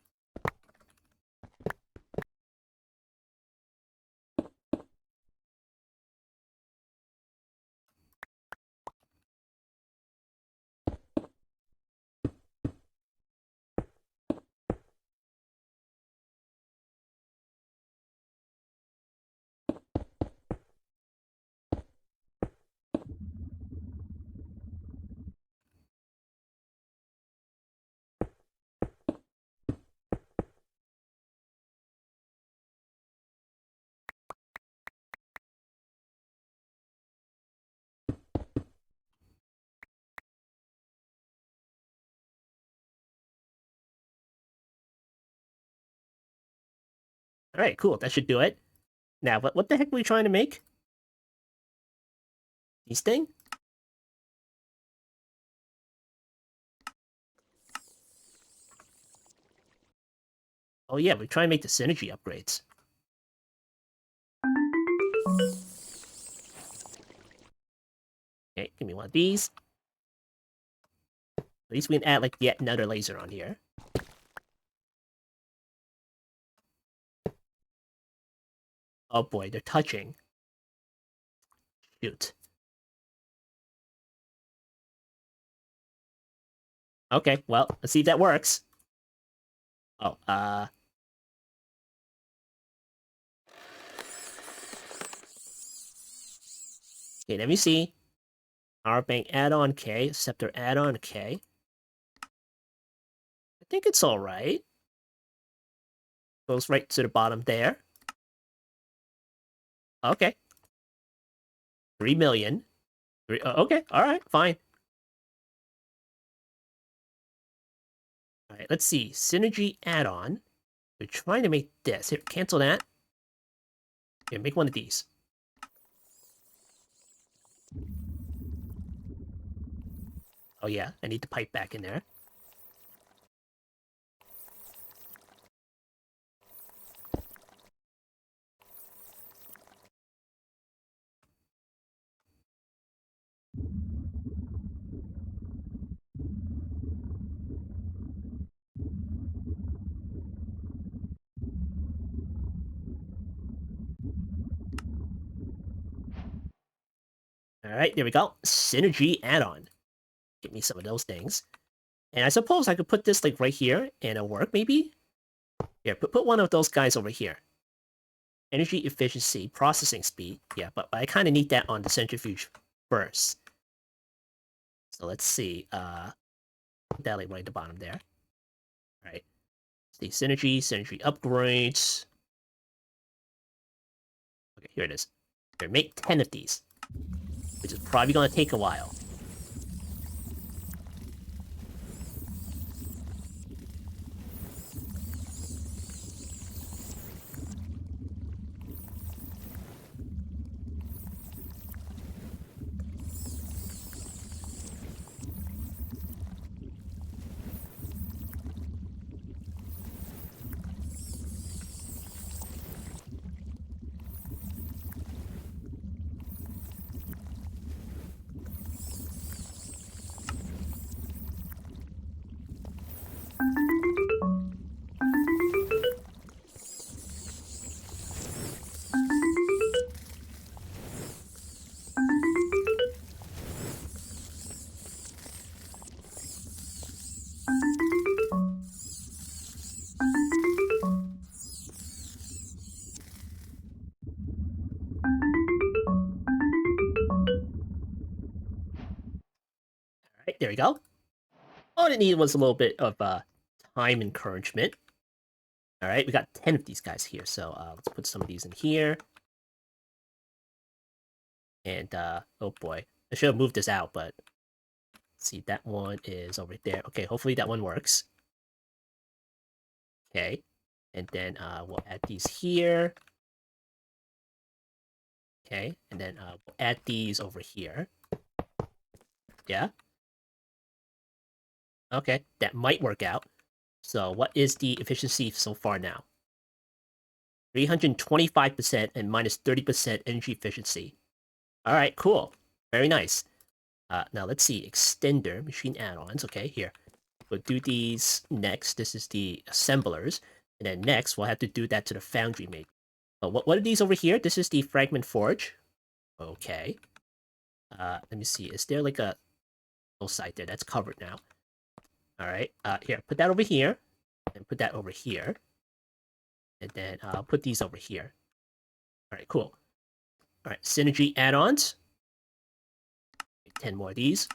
Alright, cool, that should do it. Now, what the heck are we trying to make? These thing? Oh yeah, we're trying to make the synergy upgrades. Okay, give me one of these. At least we can add, like, yet another laser on here. Oh boy, they're touching. Shoot. Okay, well, let's see if that works. Oh, okay, let me see. Power bank add-on, okay. Scepter add-on, okay. I think it's alright. Goes right to the bottom there. Okay. 3 million. Okay, alright, fine. All right, let's see. Synergy add-on. We're trying to make this. Here, cancel that. Here, make one of these. Oh yeah, I need the pipe back in there. All right, there we go. Synergy add-on. Give me some of those things. And I suppose I could put this like right here and it'll work maybe? Here, put one of those guys over here. Energy efficiency, processing speed. Yeah, but I kind of need that on the centrifuge first. So let's see. Put that like right at the bottom there. All right. The synergy upgrades. Okay, here it is. Here, make 10 of these, which is probably going to take a while. All right, there we go. All it needed was a little bit of time encouragement. All right, we got 10 of these guys here, so let's put some of these in here. And, oh boy, I should have moved this out, but let's see, that one is over there. Okay, hopefully that one works. Okay, and then we'll add these here. Okay, and then we'll add these over here. Yeah. Okay, that might work out. So what is the efficiency so far now? 325% and minus 30% energy efficiency. All right, cool. Very nice. Now let's see, extender, machine add-ons. Okay, here. We'll do these next. This is the assemblers. And then next, we'll have to do that to the Foundry maybe. What are these over here? This is the Fragment Forge. Okay. Let me see. Is there like a site there that's covered now? All right. Here, put that over here. And put that over here. And then I'll put these over here. All right, cool. All right, synergy add-ons. 10 more of these.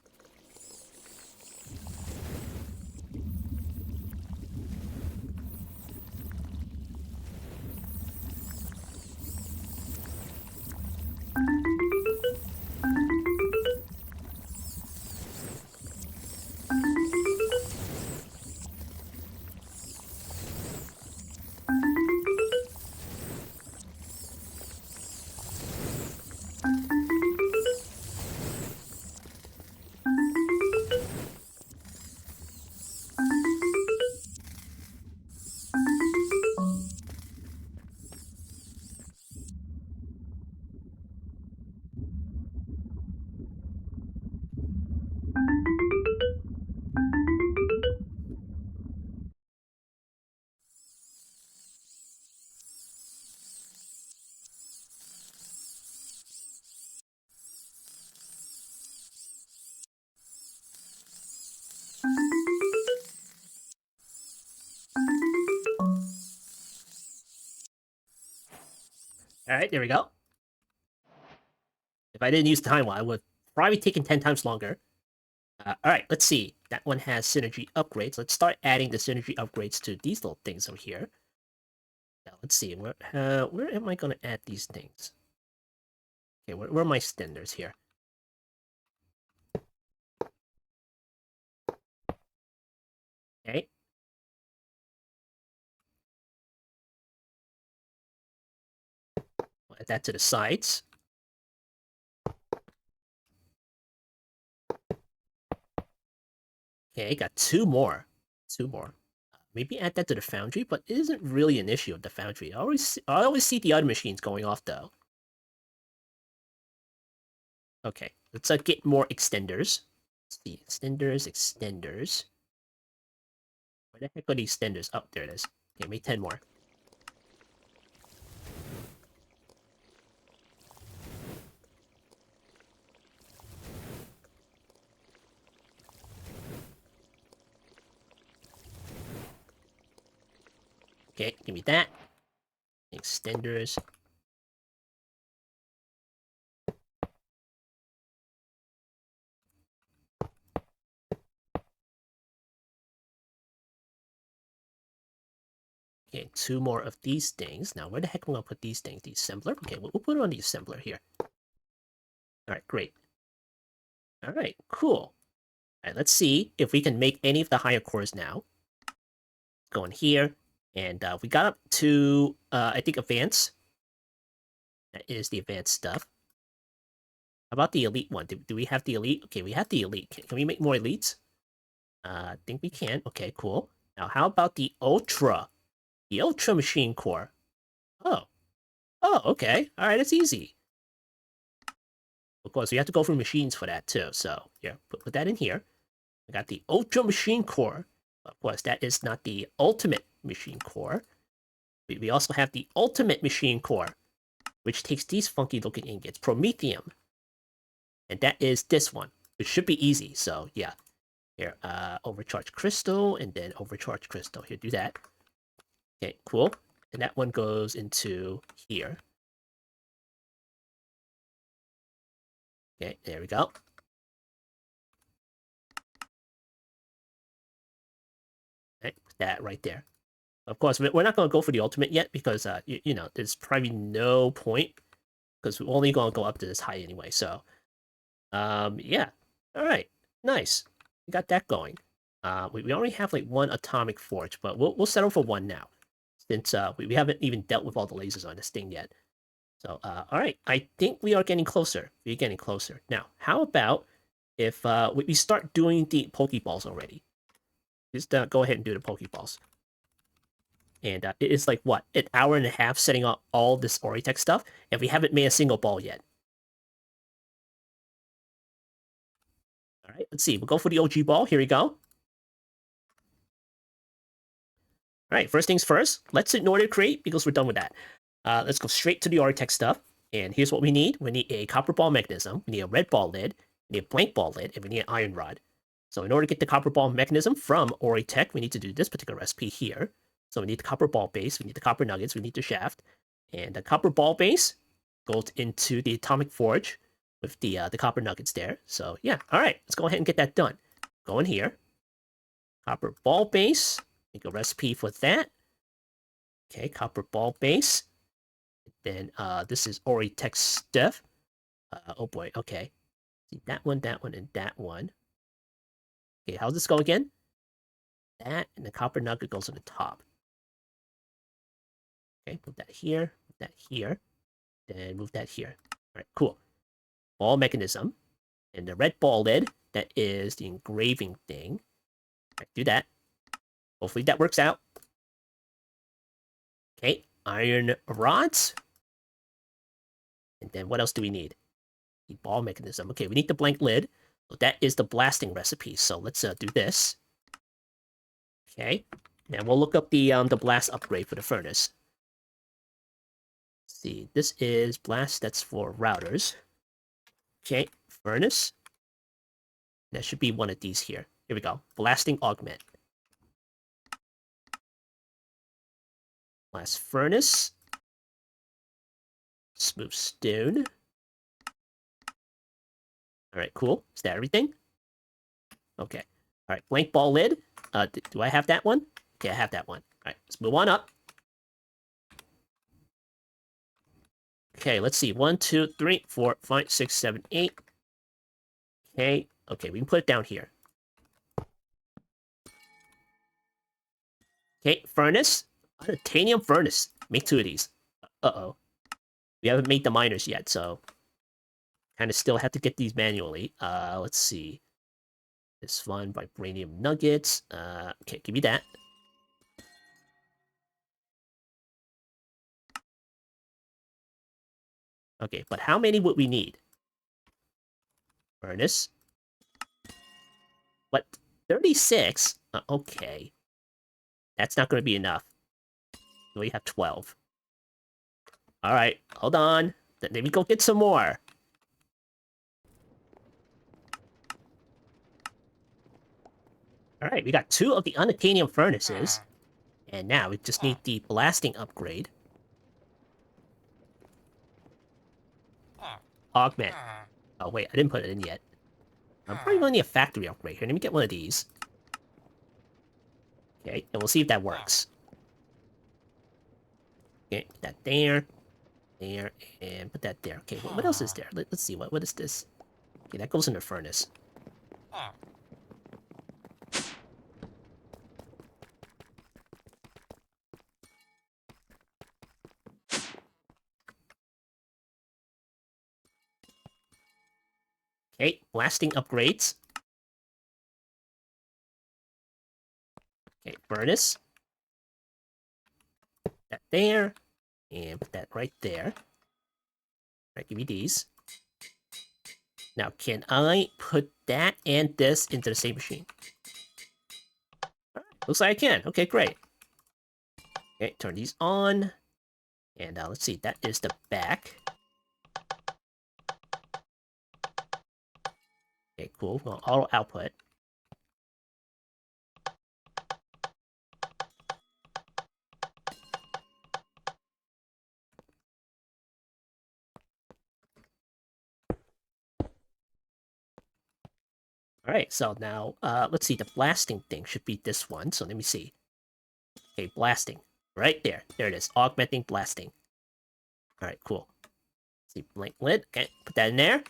All right, there we go. If I didn't use time well, I would probably taken 10 times longer. All right, let's see. That one has synergy upgrades. Let's start adding the synergy upgrades to these little things over here. Now, let's see. Where am I going to add these things? Okay, where are my standards here? Okay. Add that to the sides. Okay, got two more. Two more. Maybe add that to the Foundry, but it isn't really an issue with the Foundry. I always see the other machines going off, though. Okay, let's get more extenders. Let's see, extenders. Where the heck are the extenders? Oh, there it is. Okay, make 10 more. Okay, give me that. Extenders. Okay, two more of these things. Now, where the heck am I gonna put these things? The assembler? Okay, we'll put it on the assembler here. Alright, great. Alright, cool. Alright, let's see if we can make any of the higher cores now. Go in here, and we got up to, I think, advanced. That is the advanced stuff. How about the elite one? Do we have the elite? Okay, we have the elite. Can we make more elites? I think we can. Okay, cool. Now, how about the ultra? The ultra machine core. Oh. Oh, okay. Alright, it's easy. Of course, we have to go through machines for that, too. So, here, put that in here. We got the ultra machine core. Of course, that is not the ultimate machine core. We also have the ultimate machine core, which takes these funky looking ingots, promethium. And that is this one, which should be easy. So yeah, here, overcharge crystal, and then overcharge crystal. Here, do that. Okay, cool. And that one goes into here. Okay, there we go. Okay, put that right there. Of course, we're not going to go for the ultimate yet because, you know, there's probably no point because we're only going to go up to this high anyway. So, yeah. All right. Nice. We got that going. We already have like one atomic forge, but we'll settle for one now, since we haven't even dealt with all the lasers on this thing yet. So, all right. I think we are getting closer. We're getting closer. Now, how about if we start doing the Pokeballs already? Just go ahead and do the Pokeballs. And it is like, what, an hour and a half setting up all this OriTech stuff, and we haven't made a single ball yet. All right, let's see. We'll go for the OG ball. Here we go. All right, first things first. Let's ignore the crate because we're done with that. Let's go straight to the OriTech stuff. And here's what we need. We need a copper ball mechanism. We need a red ball lid. We need a blank ball lid. And we need an iron rod. So in order to get the copper ball mechanism from OriTech, we need to do this particular recipe here. So we need the copper ball base. We need the copper nuggets. We need the shaft. And the copper ball base goes into the atomic forge with the copper nuggets there. So yeah, all right, let's go ahead and get that done. Go in here. Copper ball base. Make a recipe for that. Okay, copper ball base. Then this is OriTech stuff. Oh boy, okay. See that one, and that one. Okay, how's this go again? That and the copper nugget goes on the top. Okay, put that here, then move that here. All right, cool. Ball mechanism. And the red ball lid, that is the engraving thing. All right, do that. Hopefully that works out. Okay, iron rods. And then what else do we need? The ball mechanism. Okay, we need the blank lid. So that is the blasting recipe. So let's do this. Okay, now we'll look up the blast upgrade for the furnace. Let's see, this is blast. That's for routers. Okay, furnace. That should be one of these here. Here we go. Blasting augment. Blast furnace. Smooth stone. All right, cool. Is that everything? Okay. All right, blank ball lid. Do I have that one? Okay, I have that one. All right, let's move on up. Okay, let's see. 1, 2, 3, 4, 5, 6, 7, 8. Okay, okay, we can put it down here. Okay, furnace. A titanium furnace. Make 2 of these. Uh-oh. We haven't made the miners yet, so kind of still have to get these manually. Let's see. This one, vibranium nuggets. Okay, give me that. Okay, but how many would we need? Furnace. What? 36? Okay. That's not going to be enough. We have 12. Alright, hold on. Let me go get some more. Alright, we got 2 of the unobtainium furnaces. And now we just need the blasting upgrade. Augment. Oh, wait, I didn't put it in yet. I'm probably going to need a factory upgrade here. Let me get one of these. Okay, and we'll see if that works. Okay, put that there, and put that there. Okay, what else is there? Let's see, what is this? Okay, that goes in the furnace. Okay, blasting upgrades. Okay, furnace. Put that there, and put that right there. Alright, give me these. Now, can I put that and this into the same machine? Alright, looks like I can. Okay, great. Okay, turn these on. And let's see, that is the back. Okay, cool. Well, auto output. Alright, so now, let's see, the blasting thing should be this one, so let me see. Okay, blasting. Right there. There it is. Augmenting blasting. Alright, cool. Let's see, blank lid. Okay, put that in there.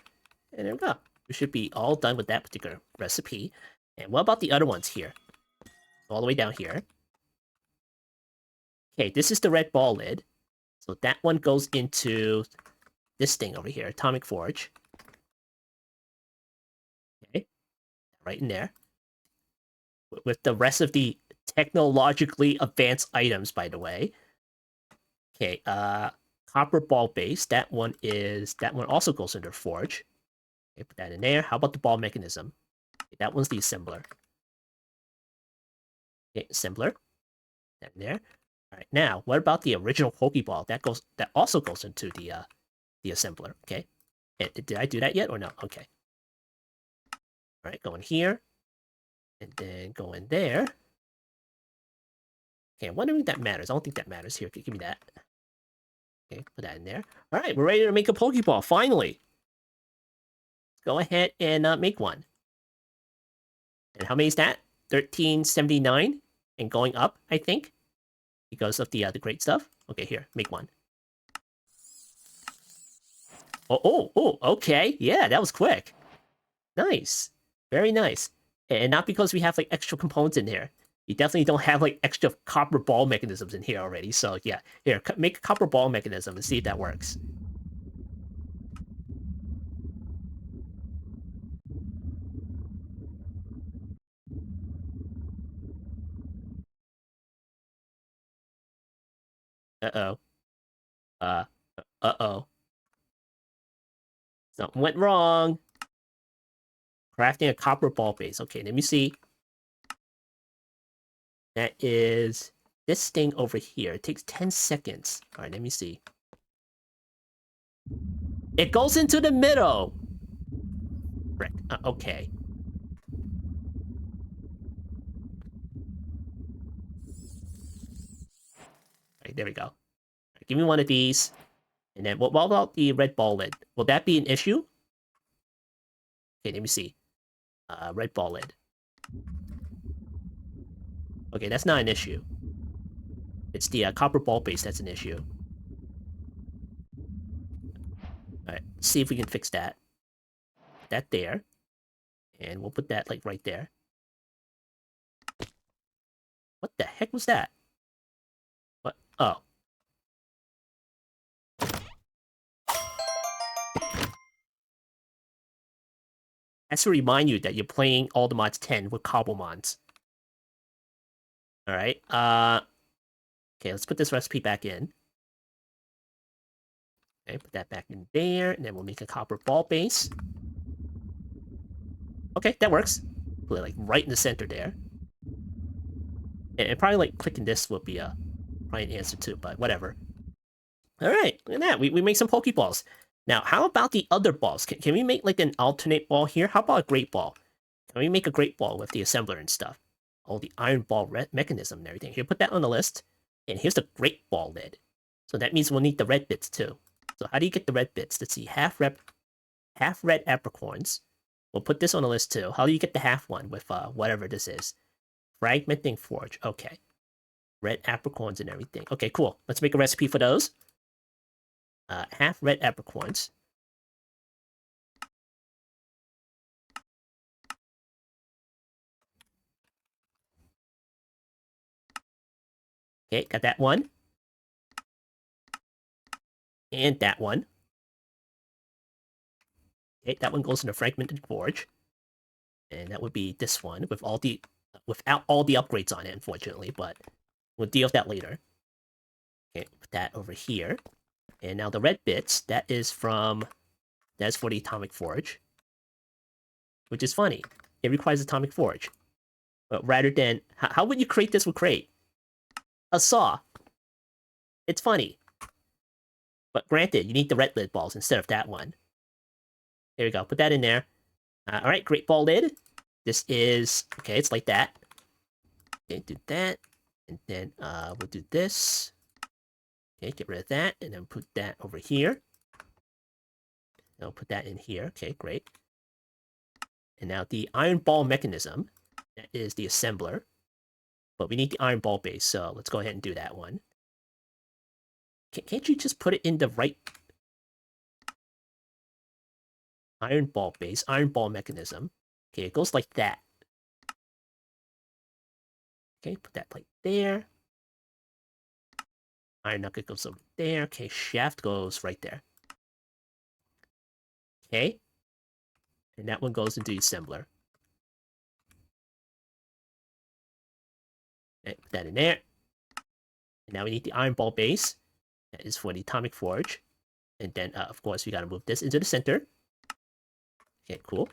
And there we go. We should be all done with that particular recipe. And what about the other ones here? All the way down here. Okay, this is the red ball lid. So that one goes into this thing over here, Atomic Forge. Okay, right in there. With the rest of the technologically advanced items, by the way. Okay, copper ball base. That one also goes into Forge. Okay, put that in there. How about the ball mechanism? Okay, that one's the assembler. Okay, assembler. That in there. Alright, now, what about the original Pokeball? That also goes into the assembler, okay? And did I do that yet or no? Okay. Alright, go in here. And then go in there. Okay, I'm wondering if that matters. I don't think that matters. Here, give me that. Okay, put that in there. Alright, we're ready to make a Pokeball, finally! Go ahead and make one. And how many is that? 1379? And going up, I think? Because of the great stuff. Okay, here, make one. Oh, okay. Yeah, that was quick. Nice. Very nice. And not because we have, like, extra components in here. You definitely don't have, like, extra copper ball mechanisms in here already. So, yeah. Here, make a copper ball mechanism and see if that works. Uh-oh. Uh-oh. Something went wrong. Crafting a copper ball base. Okay, let me see. That is this thing over here. It takes 10 seconds. All right, let me see. It goes into the middle. Frick. Okay. All right, there we go. Right, give me one of these. And then, what about the red ball lid? Will that be an issue? Okay, let me see. Red ball lid. Okay, that's not an issue. It's the copper ball base that's an issue. Alright, see if we can fix that. Put that there. And we'll put that, like, right there. What the heck was that? What? Oh. has to remind you that you're playing all the mods 10 with Cobblemons. Alright, okay, let's put this recipe back in. Okay, put that back in there, and then we'll make a copper ball base. Okay, that works. Put it like right in the center there. And probably like clicking this would be probably an answer too, but whatever. Alright, look at that. We make some Pokeballs. Now, how about the other balls? Can we make like an alternate ball here? How about a great ball? Can we make a great ball with the assembler and stuff? Oh, the iron ball mechanism and everything. Here, put that on the list. And here's the great ball lid. So that means we'll need the red bits too. So how do you get the red bits? Let's see, half red apricorns. We'll put this on the list too. How do you get the half one with whatever this is? Fragmenting Forge. Okay. Red apricorns and everything. Okay, cool. Let's make a recipe for those. Half red apricorns. Okay, got that one. And that one. Okay, that one goes in the Fragmented Forge. And that would be this one with all the without all the upgrades on it, unfortunately, but we'll deal with that later. Okay, put that over here. And now the red bits, that's for the Atomic Forge. Which is funny. It requires Atomic Forge. But rather than... How would you create this with Crate? A saw. It's funny. But granted, you need the red lid balls instead of that one. There we go. Put that in there. Alright, great ball lid. This is... Okay, it's like that. Okay, do that. And then we'll do this. Okay, get rid of that. And then put that over here. I'll put that in here. Okay, great. And now the iron ball mechanism. That is the assembler. But we need the iron ball base, so let's go ahead and do that one. Can't you just put it in the right... Iron ball base, iron ball mechanism. Okay, it goes like that. Okay, put that plate there. Iron nugget goes over there. Okay, shaft goes right there. Okay. And that one goes into the assembler. Okay, put that in there. And now we need the iron ball base. That is for the Atomic Forge. And then, of course, we gotta move this into the center. Okay, cool.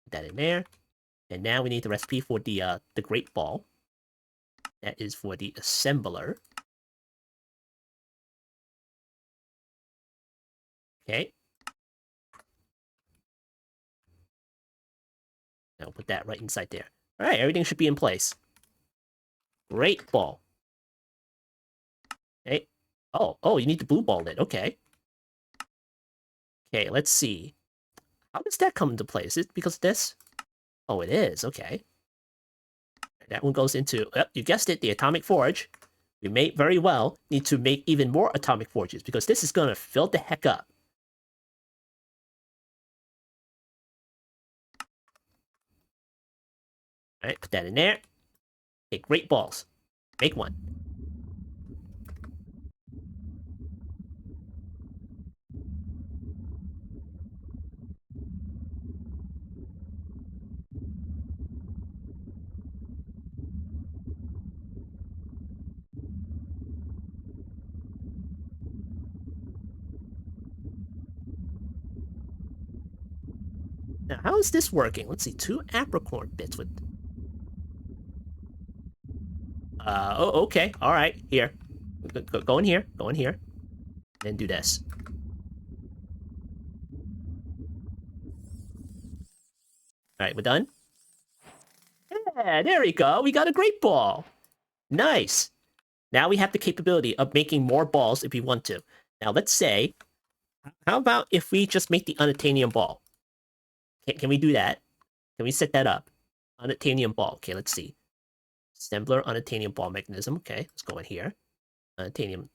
Put that in there. And now we need the recipe for the great ball. That is for the assembler. Okay. Now put that right inside there. Alright, everything should be in place. Great ball. Okay. Oh, you need the blue ball lid. Okay. Okay, let's see. How does that come into place? Is it because of this? Oh, it is. Okay. That one goes into, you guessed it, the Atomic Forge. We may very well need to make even more Atomic Forges because this is going to fill the heck up. Alright, put that in there. Okay, great balls. Make one. Now, how is this working? Let's see, 2 apricorn bits with... oh, okay, alright, here. Go in here, go in here. Then do this. Alright, we're done? Yeah, there we go, we got a great ball! Nice! Now we have the capability of making more balls if we want to. Now, let's say, how about if we just make the unobtainium ball? Can we do that? Can we set that up? Unobtainium ball. Okay, let's see. Assembler, unobtainium ball mechanism. Okay, let's go in here. Unobtainium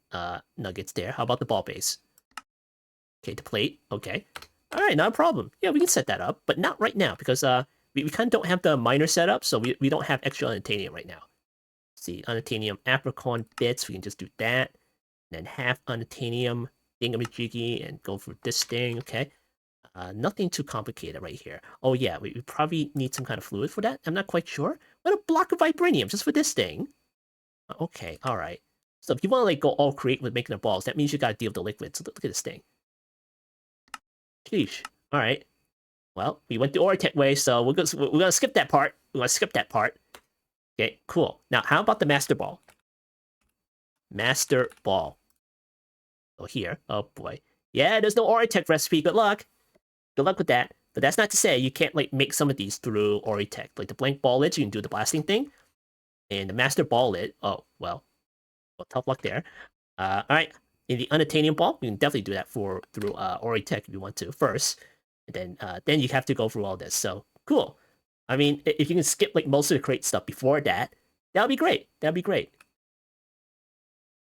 nuggets there. How about the ball base? Okay, the plate. Okay. Alright, not a problem. Yeah, we can set that up, but not right now, because we kind of don't have the miner set up, so we don't have extra unobtainium right now. Let's see, unobtainium apricorn bits, we can just do that. And then half unobtainium thingamajiggy and go for this thing, okay. Nothing too complicated right here. Oh yeah, we probably need some kind of fluid for that. I'm not quite sure. What a block of vibranium just for this thing. Okay, all right. So if you want to like go all create with making the balls, that means you got to deal with the liquids. So look at this thing. Sheesh. All right. Well, we went the OriTech way, so we're gonna skip that part. We're gonna skip that part. Okay, cool. Now, how about the master ball? Master ball. Oh, here. Oh boy. Yeah, there's no OriTech recipe. Good luck. Good luck with that. But that's not to say you can't like make some of these through OriTech. Like the blank ball lids, you can do the blasting thing. And the master ball lid, oh, well tough luck there. All right. In the unattainium ball, you can definitely do that through OriTech if you want to first. And then you have to go through all this. So cool. I mean, if you can skip like most of the crate stuff before that, that'll be great. That'd be great.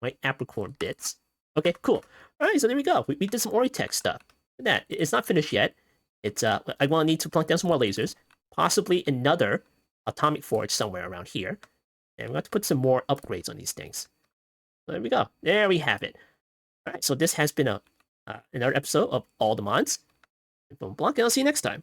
Right, apricorn bits. Okay, cool. All right, so there we go. We did some OriTech stuff. Look at that. It's not finished yet. It's I want to need to plunk down some more lasers, possibly another atomic forge somewhere around here, and we're going to put some more upgrades on these things. So there we go. There we have it. All right, so this has been another episode of All the Mons. Boom, Blanc, and I'll see you next time.